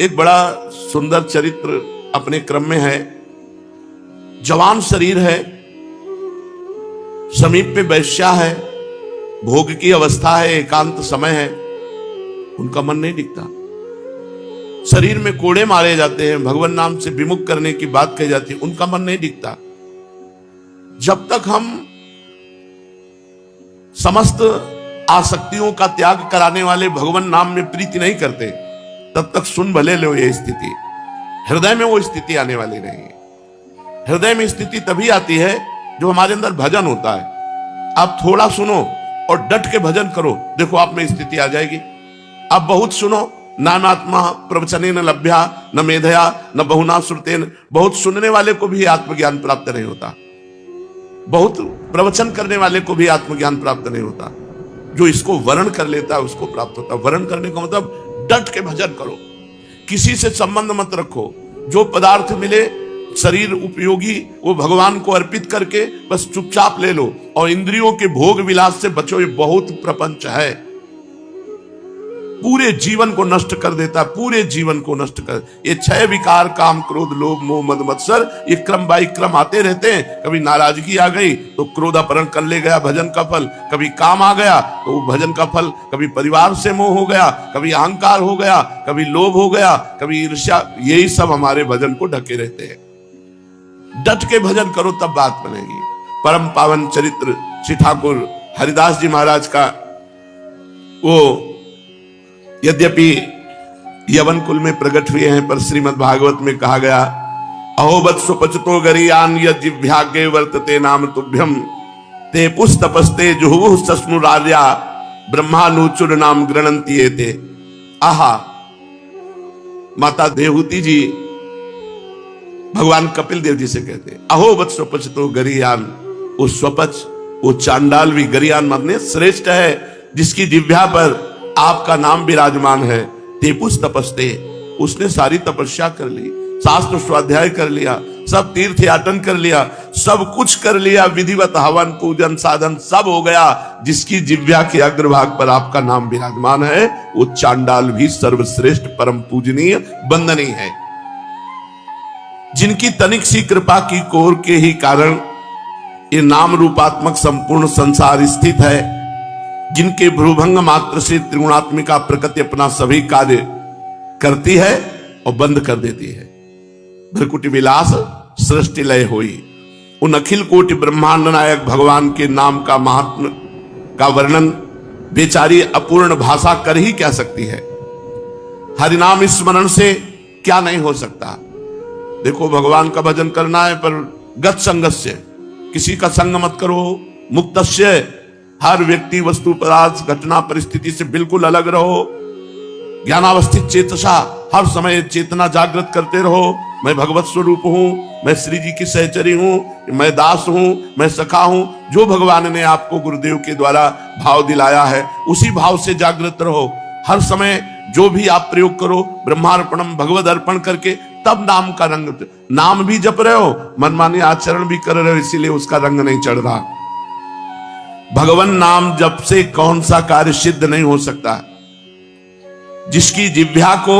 एक बड़ा सुंदर चरित्र अपने क्रम में है। जवान शरीर है, समीप पे वैश्या है, भोग की अवस्था है, एकांत समय है, उनका मन नहीं टिकता। शरीर में कोड़े मारे जाते हैं, भगवान नाम से विमुख करने की बात कही जाती है, उनका मन नहीं टिकता। जब तक हम समस्त आसक्तियों का त्याग कराने वाले भगवान नाम में प्रीति नहीं करते, तब तक सुन भले लो ये स्थिति। हृदय में वो स्थिति आने वाली नहीं है। हृदय में स्थिति तभी आती है जो हमारे अंदर भजन होता है। आप थोड़ा सुनो और डट के भजन करो, देखो आप में स्थिति आ जाएगी। आप बहुत सुनो, नानात्मा प्रवचने न लभ्या न मेधया न बहुना श्रुतेन, बहुत सुनने वाले को भी आत्मज्ञान प्राप्त नहीं होता, बहुत प्रवचन करने वाले को भी आत्मज्ञान प्राप्त नहीं होता। जो इसको वर्ण कर लेता है उसको प्राप्त होता है। वर्ण करने का मतलब डट के भजन करो, किसी से संबंध मत रखो, जो पदार्थ मिले शरीर उपयोगी वो भगवान को अर्पित करके बस चुपचाप ले लो, और इंद्रियों के भोग विलास से बचो। ये बहुत प्रपंच है, पूरे जीवन को नष्ट कर देता है, पूरे जीवन को नष्ट कर। ये 6 विकार, काम, क्रोध, लोभ, मोह, मद, मत्सर, ये क्रम बाई क्रम आते रहते हैं। कभी नाराजगी आ गई तो क्रोध अपहरण कर ले गया, भजन का फल। कभी काम आ गया तो वो भजन का फल। कभी परिवार से मोह हो गया, कभी अहंकार हो गया, कभी लोभ हो गया, कभी ईर्ष्या। यही सब हमारे भजन को ढके रहते हैं। डट के भजन करो तब बात बनेगी। परम पावन चरित्र श्री ठाकुर हरिदास जी महाराज का, वो यद्यपि यवन कुल में प्रकट हुए हैं, पर श्रीमद् भागवत में कहा गया, अहोबत सुपचतो गरीयान यज्ञाग्ञे वर्तते नाम तुभ्यम ते पुस्तपस्ते जुहुः सस्नुरार्या ब्रह्मानुचुर नाम गृणन्ति एते। आहा, माता देवहूति जी भगवान कपिल देव जी से कहते हैं, अहोबत स्वपचतो गरीयान, वो स्वपच, वो चांडाल भी गरीयान माने श्रेष्ठ है, जिसकी जिह्वा पर आपका नाम विराजमान है। तेपुस तपस्ते, उसने सारी तपस्या कर ली, शास्त्र स्वाध्याय कर लिया, सब तीर्थ याटन कर लिया, सब कुछ कर लिया, विधिवत हवन पूजन साधन सब हो गया, जिसकी जिह्वा के अग्रभाग पर आपका नाम विराजमान है, वो चांडाल भी सर्वश्रेष्ठ परम पूजनीय वंदनीय है। जिनकी तनिक सी कृपा की कोर के ही कारण ये नाम रूपात्मक संपूर्ण संसार स्थित है, जिनके भ्रूभंग मात्र से त्रिगुणात्मिका प्रकृति अपना सभी कार्य करती है और बंद कर देती है। भ्रकुटी विलास सृष्टि लय हुई। उन अखिल कोटि ब्रह्मांड नायक भगवान के नाम का महात्म का वर्णन बेचारी अपूर्ण भाषा कर ही क्या सकती है। हरिनाम स्मरण से क्या नहीं हो सकता। देखो, भगवान का भजन करना है, पर गत संगस्य, किसी का संग मत करो। मुक्तस्य, हर व्यक्ति वस्तु पदार्थ घटना परिस्थिति से बिल्कुल अलग रहो। ज्ञानावस्थित चेतसा, हर समय चेतना जागृत करते रहो। मैं भगवत स्वरूप हूं, मैं श्री जी की सहचरी हूं, मैं दास हूं, मैं सखा हूं। जो भगवान ने आपको गुरुदेव के द्वारा भाव दिलाया है, उसी भाव से जागृत रहो। हर समय जो भी आप प्रयोग करो, ब्रह्मार्पणम भगवद अर्पण करके, तब नाम का रंग, नाम भी जप रहे हो, मनमानी आचरण भी कर रहे हो, इसीलिए उसका रंग नहीं चढ़ रहा। भगवान नाम जप से कौन सा कार्य सिद्ध नहीं हो सकता। जिसकी जिह्वा को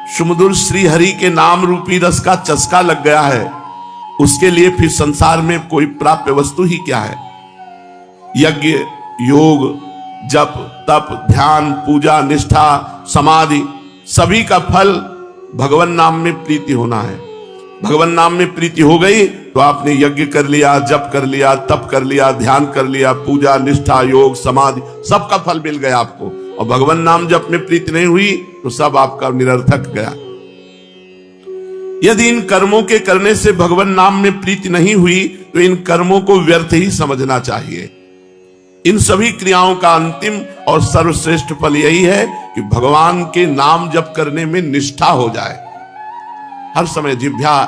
सुमधुर श्री हरि के नाम रूपी रस का चस्का लग गया है, उसके लिए फिर संसार में कोई प्राप्य वस्तु ही क्या है। यज्ञ, योग, जप, तप, ध्यान, पूजा, निष्ठा, समाधि, सभी का फल भगवान नाम में प्रीति होना है। भगवान नाम में प्रीति हो गई तो आपने यज्ञ कर लिया, जप कर लिया, तप कर लिया, ध्यान कर लिया, पूजा, निष्ठा, योग, समाधि, सबका फल मिल गया आपको। और भगवान नाम जप में प्रीति नहीं हुई तो सब आपका निरर्थक गया। यदि इन कर्मों के करने से भगवान नाम में प्रीति नहीं हुई तो इन कर्मों को व्यर्थ ही समझना चाहिए। इन सभी क्रियाओं का अंतिम और सर्वश्रेष्ठ फल यही है कि भगवान के नाम जप करने में निष्ठा हो जाए। हर समय जिह्वा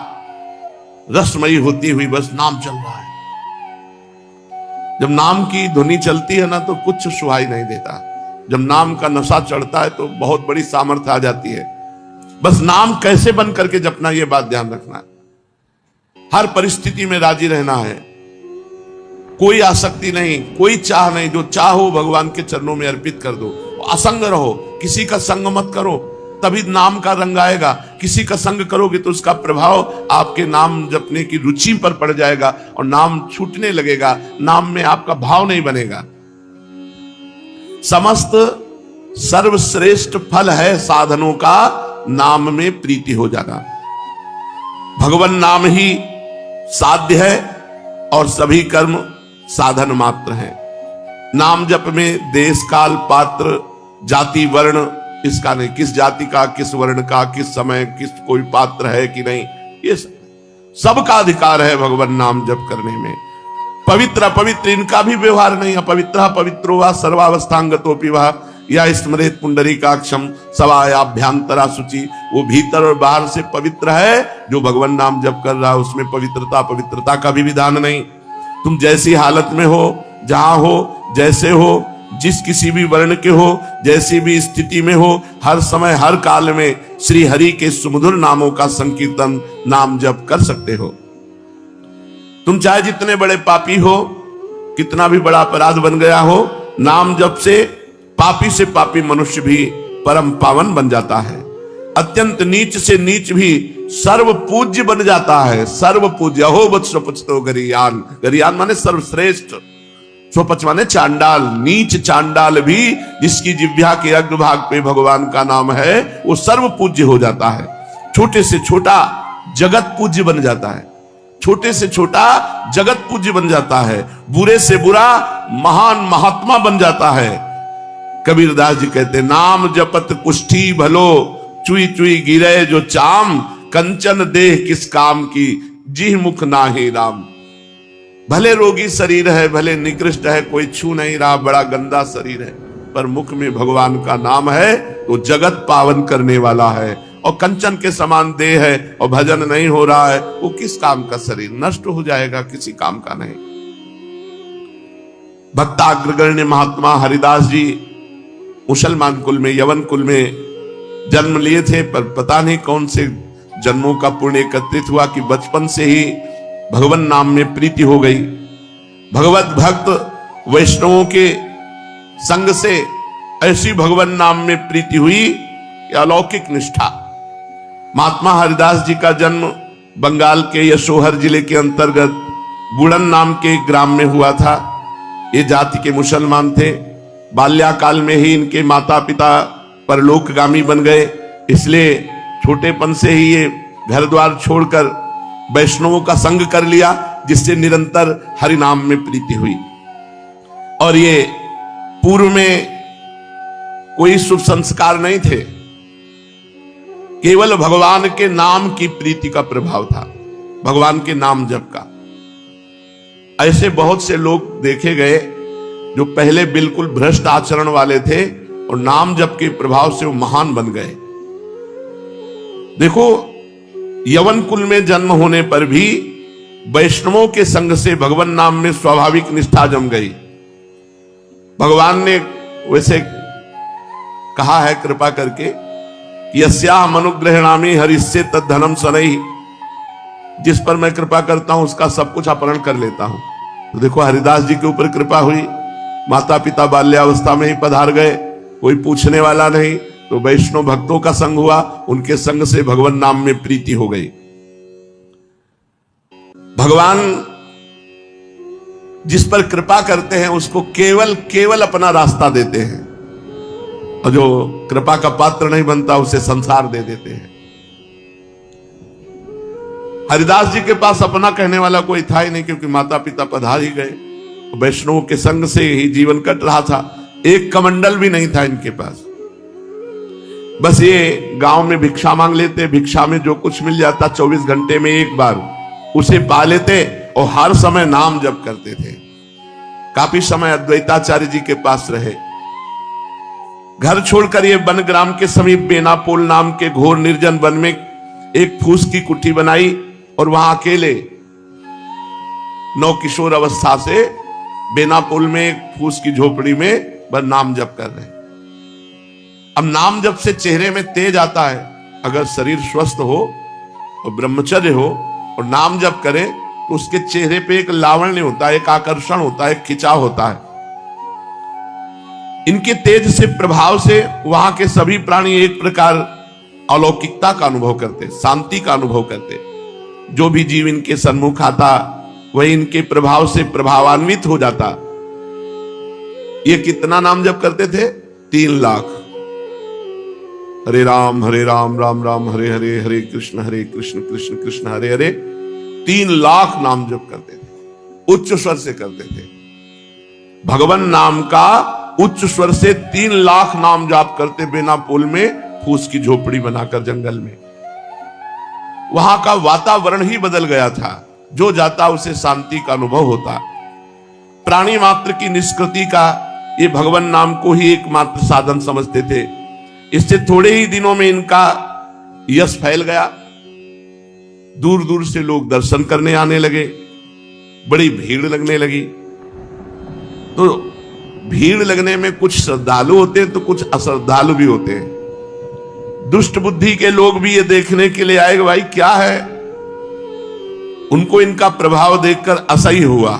रसमयी होती हुई बस नाम चल रहा है। जब नाम की ध्वनि चलती है ना, तो कुछ सुहाई नहीं देता। जब नाम का नशा चढ़ता है तो बहुत बड़ी सामर्थ्य आ जाती है। बस नाम कैसे बन करके जपना, यह बात ध्यान रखना है। हर परिस्थिति में राजी रहना है, कोई आसक्ति नहीं, कोई चाह नहीं। जो चाहो भगवान के चरणों में अर्पित कर दो। असंग रहो, किसी का संग मत करो, तभी नाम का रंग आएगा। किसी का संग करोगे तो उसका प्रभाव आपके नाम जपने की रुचि पर पड़ जाएगा और नाम छूटने लगेगा, नाम में आपका भाव नहीं बनेगा। समस्त सर्वश्रेष्ठ फल है साधनों का नाम में प्रीति हो जाना। भगवान नाम ही साध्य है और सभी कर्म साधन मात्र हैं। नाम जप में देश काल पात्र जाति वर्ण इसका नहीं, किस जाति का, किस वर्ण का, किस समय, किस कोई पात्र है कि नहीं, ये सबका अधिकार है भगवान नाम जप करने में। पवित्र अपवित्र इनका भी व्यवहार नहीं है। पवित्र पवित्रो वा सर्वावस्थांगतोपि वा या स्मरेत पुंडरीकाक्षम सवायाभ्यांतरा शुचि। वो भीतर और बाहर से पवित्र है। जो भगवान नाम जप कर रहा है उसमें पवित्रता का भी विधान नहीं। तुम जैसी हालत में हो, जहां हो, जैसे हो, जिस किसी भी वर्ण के हो, जैसी भी स्थिति में हो, हर समय हर काल में श्री हरि के सुमधुर नामों का संकीर्तन नाम जप कर सकते हो। तुम चाहे जितने बड़े पापी हो, कितना भी बड़ा अपराध बन गया हो, नाम जप से पापी से पापी मनुष्य भी परम पावन बन जाता है। अत्यंत नीच से नीच भी सर्व पूज्य बन जाता है। सर्व पूज्य हो बत स्वपचतो गरियान। गरियान माने सर्वश्रेष्ठ, स्वपच माने चांडाल। नीच चांडाल भी जिसकी जिह्वा के अग्रभाग पे भगवान का नाम है, वो सर्व पूज्य हो जाता है। छोटे से छोटा जगत पूज्य बन जाता है। छोटे से छोटा जगत पूज्य बन जाता है। बुरे से बुरा महान महात्मा बन जाता है। कबीरदास जी कहते, नाम जपत कुष्ठी भलो, चुई चुई गिरे जो चाम, कंचन देह किस काम की, जी मुख नाहि राम। भले रोगी शरीर है, भले निकृष्ट है, कोई छू नहीं रहा, बड़ा गंदा शरीर है, पर मुख में भगवान का नाम है तो जगत पावन करने वाला है। और कंचन के समान देह है और भजन नहीं हो रहा है, वो किस काम का शरीर, नष्ट हो जाएगा, किसी काम का नहीं। भक्ताग्रगण्य महात्मा हरिदास जी मुसलमान कुल में, यवन कुल में जन्म लिए थे, पर पता नहीं कौन से जन्मों का पुण्य एकत्रित हुआ कि बचपन से ही भगवान नाम में प्रीति हो गई। भगवत भक्त वैष्णवों के संग से ऐसी भगवान नाम में प्रीति हुई कि अलौकिक निष्ठा। महात्मा हरिदास जी का जन्म बंगाल के यशोहर जिले के अंतर्गत बुड़न नाम के एक ग्राम में हुआ था। ये जाति के मुसलमान थे। बाल्याकाल में ही इनके माता पिता परलोकगामी बन गए, इसलिए छोटेपन से ही ये घर द्वार छोड़कर वैष्णवों का संग कर लिया, जिससे निरंतर हरि नाम में प्रीति हुई। और ये पूर्व में कोई शुभ संस्कार नहीं थे, केवल भगवान के नाम की प्रीति का प्रभाव था, भगवान के नाम जप का। ऐसे बहुत से लोग देखे गए जो पहले बिल्कुल भ्रष्ट आचरण वाले थे और नाम जप के प्रभाव से वो महान बन गए। देखो, यवन कुल में जन्म होने पर भी वैष्णवों के संग से भगवान नाम में स्वाभाविक निष्ठा जम गई। भगवान ने वैसे कहा है कृपा करके, यस्याहम् अनुग्रहणामि हरिस्य तद्धनम सनहि, जिस पर मैं कृपा करता हूं उसका सब कुछ अपहरण कर लेता हूं। तो देखो, हरिदास जी के ऊपर कृपा हुई, माता पिता बाल्यावस्था में ही पधार गए, कोई पूछने वाला नहीं, तो वैष्णव भक्तों का संग हुआ, उनके संग से भगवान नाम में प्रीति हो गई। भगवान जिस पर कृपा करते हैं उसको केवल अपना रास्ता देते हैं, और जो कृपा का पात्र नहीं बनता उसे संसार दे देते हैं। हरिदास जी के पास अपना कहने वाला कोई था ही नहीं, क्योंकि माता पिता पधार ही गए, वैष्णवों के संग से ही जीवन कट रहा था। एक कमंडल भी नहीं था इनके पास, बस ये गांव में भिक्षा मांग लेते, भिक्षा में जो कुछ मिल जाता 24 घंटे में एक बार उसे पा लेते, और हर समय नाम जप करते थे। काफी समय अद्वैताचार्य जी के पास रहे। घर छोड़कर ये वन ग्राम के समीप बेनापोल नाम के घोर निर्जन वन में एक फूस की कुटी बनाई, और वहां अकेले नौ किशोर अवस्था से बेनापोल में एक फूस की झोपड़ी में बस नाम जप कर रहे हैं। अब नाम जप से चेहरे में तेज आता है। अगर शरीर स्वस्थ हो और ब्रह्मचर्य हो और नाम जप करे तो उसके चेहरे पे एक लावण्य होता है, एक आकर्षण होता है, एक खिंचाव होता है। इनके तेज से प्रभाव से वहां के सभी प्राणी एक प्रकार अलौकिकता का अनुभव करते, शांति का अनुभव करते। जो भी जीव इनके सन्मुख आता वह इनके प्रभाव से प्रभावान्वित हो जाता। ये कितना नाम जप करते थे? 3 लाख। हरे राम राम राम हरे हरे, हरे कृष्ण कृष्ण कृष्ण हरे हरे। 3 लाख नाम जप करते थे, उच्च स्वर से करते थे। भगवान नाम का उच्च स्वर से 3 लाख नाम जाप करते, बेनापोल में फूस की झोपड़ी बनाकर जंगल में। वहां का वातावरण ही बदल गया था, जो जाता उसे शांति का अनुभव होता। प्राणी मात्र की निष्कृति का ये भगवान नाम को ही एकमात्र साधन समझते थे। इससे थोड़े ही दिनों में इनका यश फैल गया। दूर दूर से लोग दर्शन करने आने लगे, बड़ी भीड़ लगने लगी। तो भीड़ लगने में कुछ श्रद्धालु होते हैं तो कुछ अश्रद्धालु भी होते हैं। दुष्ट बुद्धि के लोग भी ये देखने के लिए आए कि भाई क्या है, उनको इनका प्रभाव देखकर असह्य हुआ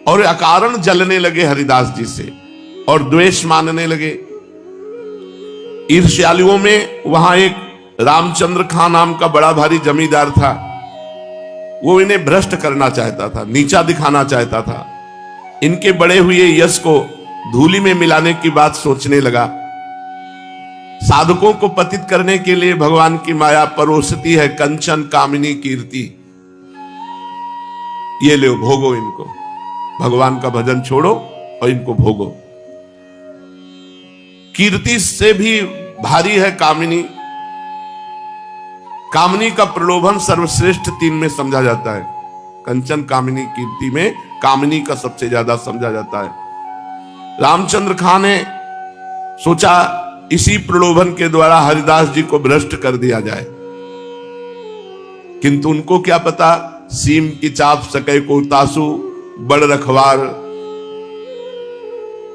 और अकारण जलने लगे हरिदास जी से और द्वेष मानने लगे। ईर्ष्यालुओं में वहां एक रामचंद्र खां नाम का बड़ा भारी जमींदार था। वो इन्हें भ्रष्ट करना चाहता था, नीचा दिखाना चाहता था। इनके बड़े हुए यश को धूलि में मिलाने की बात सोचने लगा। साधकों को पतित करने के लिए भगवान की माया परोसती है कंचन कामिनी कीर्ति। ये लो, भोगो इनको, भगवान का भजन छोड़ो और इनको भोगो। कीर्ति से भी भारी है कामिनी। कामिनी का प्रलोभन सर्वश्रेष्ठ 3 में समझा जाता है। कंचन कामिनी कीर्ति में कामिनी का सबसे ज्यादा समझा जाता है। रामचंद्र खां ने सोचा इसी प्रलोभन के द्वारा हरिदास जी को भ्रष्ट कर दिया जाए, किंतु उनको क्या पता, सीम की चाप सके को तासु, बड़ रखवार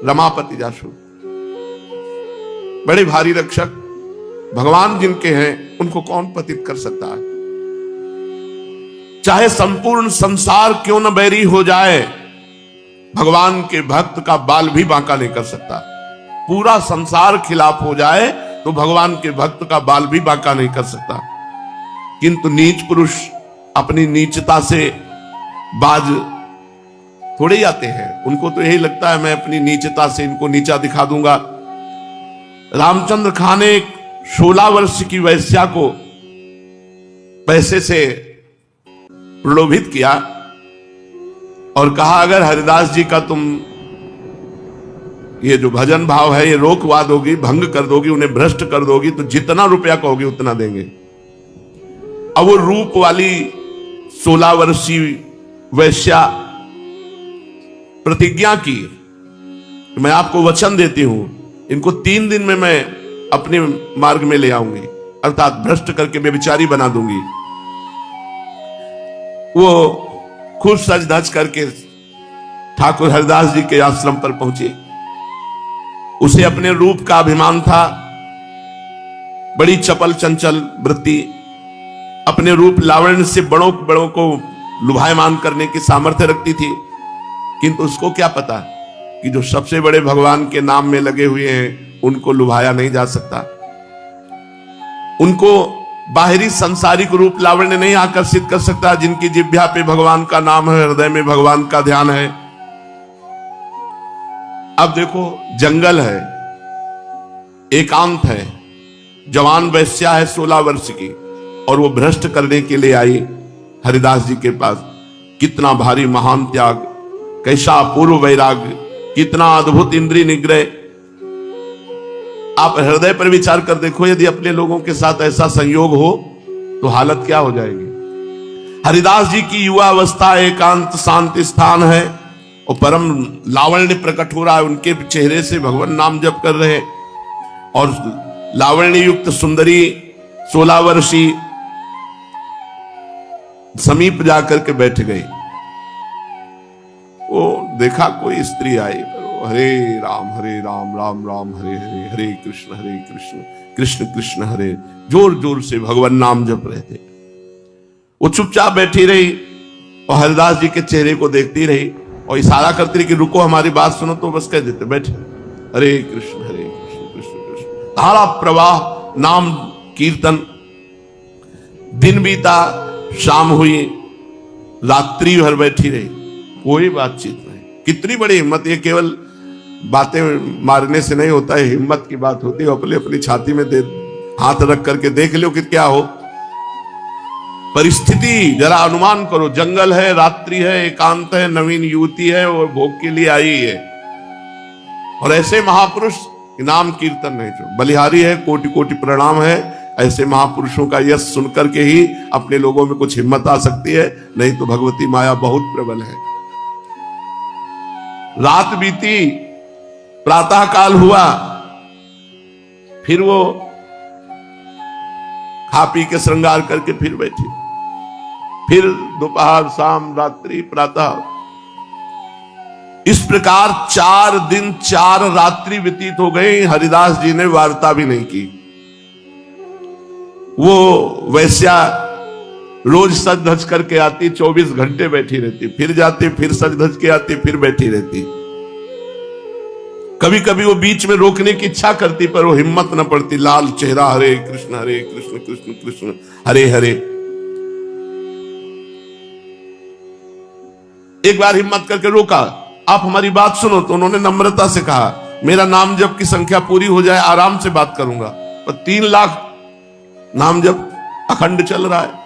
रमापति जासु। बड़े भारी रक्षक भगवान जिनके हैं उनको कौन पतित कर सकता है। चाहे संपूर्ण संसार क्यों न बैरी हो जाए, भगवान के भक्त का बाल भी बांका नहीं कर सकता। पूरा संसार खिलाफ हो जाए तो भगवान के भक्त का बाल भी बांका नहीं कर सकता। किंतु नीच पुरुष अपनी नीचता से बाज थोड़े ही आते हैं। उनको तो यही लगता है मैं अपनी नीचता से इनको नीचा दिखा दूंगा। रामचंद्र खां ने 16 वर्ष की वैश्या को पैसे से प्रलोभित किया और कहा अगर हरिदास जी का तुम ये जो भजन भाव है ये रोकवा दोगी, भंग कर दोगी, उन्हें भ्रष्ट कर दोगी तो जितना रुपया कहोगी उतना देंगे। अब वो रूप वाली 16 वर्षीय वैश्या प्रतिज्ञा की, मैं आपको वचन देती हूं इनको 3 दिन में मैं अपने मार्ग में ले आऊंगी, अर्थात भ्रष्ट करके बेविचारी बना दूंगी। वो खुद सज धज करके ठाकुर हरिदास जी के आश्रम पर पहुंची। उसे अपने रूप का अभिमान था, बड़ी चपल चंचल वृत्ति, अपने रूप लावण्य से बड़ों बड़ों को लुभायमान करने की सामर्थ्य रखती थी। किंतु उसको क्या पता कि जो सबसे बड़े भगवान के नाम में लगे हुए हैं उनको लुभाया नहीं जा सकता। उनको बाहरी संसारिक रूप लावण्य नहीं आकर्षित कर सकता। जिनकी जिह्वा पे भगवान का नाम है, हृदय में भगवान का ध्यान है। अब देखो जंगल है, एकांत है, जवान वैश्या है 16 वर्ष की और वो भ्रष्ट करने के लिए आई हरिदास जी के पास। कितना भारी महान त्याग, कैसा पूर्व वैराग्य, कितना अद्भुत इंद्रिय निग्रह। आप हृदय पर विचार कर देखो, यदि अपने लोगों के साथ ऐसा संयोग हो तो हालत क्या हो जाएगी। हरिदास जी की युवा अवस्था एकांत शांत स्थान है और परम लावण्य प्रकट हो रहा है। उनके चेहरे से भगवान नाम जप कर रहे और लावण्य युक्त सुंदरी 16 वर्षीय समीप जाकर के बैठ गई। वो देखा कोई स्त्री आई, हरे राम राम राम हरे हरे, हरे कृष्ण कृष्ण कृष्ण हरे, जोर जोर से भगवान नाम जप रहे थे। वो चुपचाप बैठी रही और हरिदास जी के चेहरे को देखती रही और इशारा करती रही कि रुको हमारी बात सुनो, तो बस कह देते बैठे, हरे कृष्ण कृष्ण कृष्ण। धारा प्रवाह नाम कीर्तन। दिन बीता, शाम हुई, रात्रि भर बैठी रही, कोई बातचीत नहीं। कितनी बड़ी हिम्मत! ये केवल बातें मारने से नहीं होता है, हिम्मत की बात होती है। अपने अपनी छाती में हाथ रख करके देख लो कि क्या हो परिस्थिति, जरा अनुमान करो। जंगल है, रात्रि है, एकांत है, नवीन युवती है और भोग के लिए आई है। और ऐसे महापुरुष नाम कीर्तन नहीं छो, बलिहारी है, कोटि कोटि प्रणाम है। ऐसे महापुरुषों का यश सुनकर के ही अपने लोगों में कुछ हिम्मत आ सकती है, नहीं तो भगवती माया बहुत प्रबल है। रात बीती, प्रातः काल हुआ, फिर वो खा पी के श्रृंगार करके फिर बैठी। फिर दोपहर, शाम, रात्रि, प्रातः, इस प्रकार 4 दिन 4 रात्रि व्यतीत हो गई। हरिदास जी ने वार्ता भी नहीं की। वो वैश्या रोज सज धज करके आती, 24 घंटे बैठी रहती, फिर जाती, फिर सज धज के आती, फिर बैठी रहती। कभी कभी वो बीच में रोकने की इच्छा करती पर वो हिम्मत न पड़ती। लाल चेहरा, हरे कृष्ण कृष्ण कृष्ण हरे हरे। एक बार हिम्मत करके रोका, आप हमारी बात सुनो। तो उन्होंने नम्रता से कहा मेरा नाम जप की संख्या पूरी हो जाए आराम से बात करूंगा, पर 3 लाख नाम जप अखंड चल रहा है।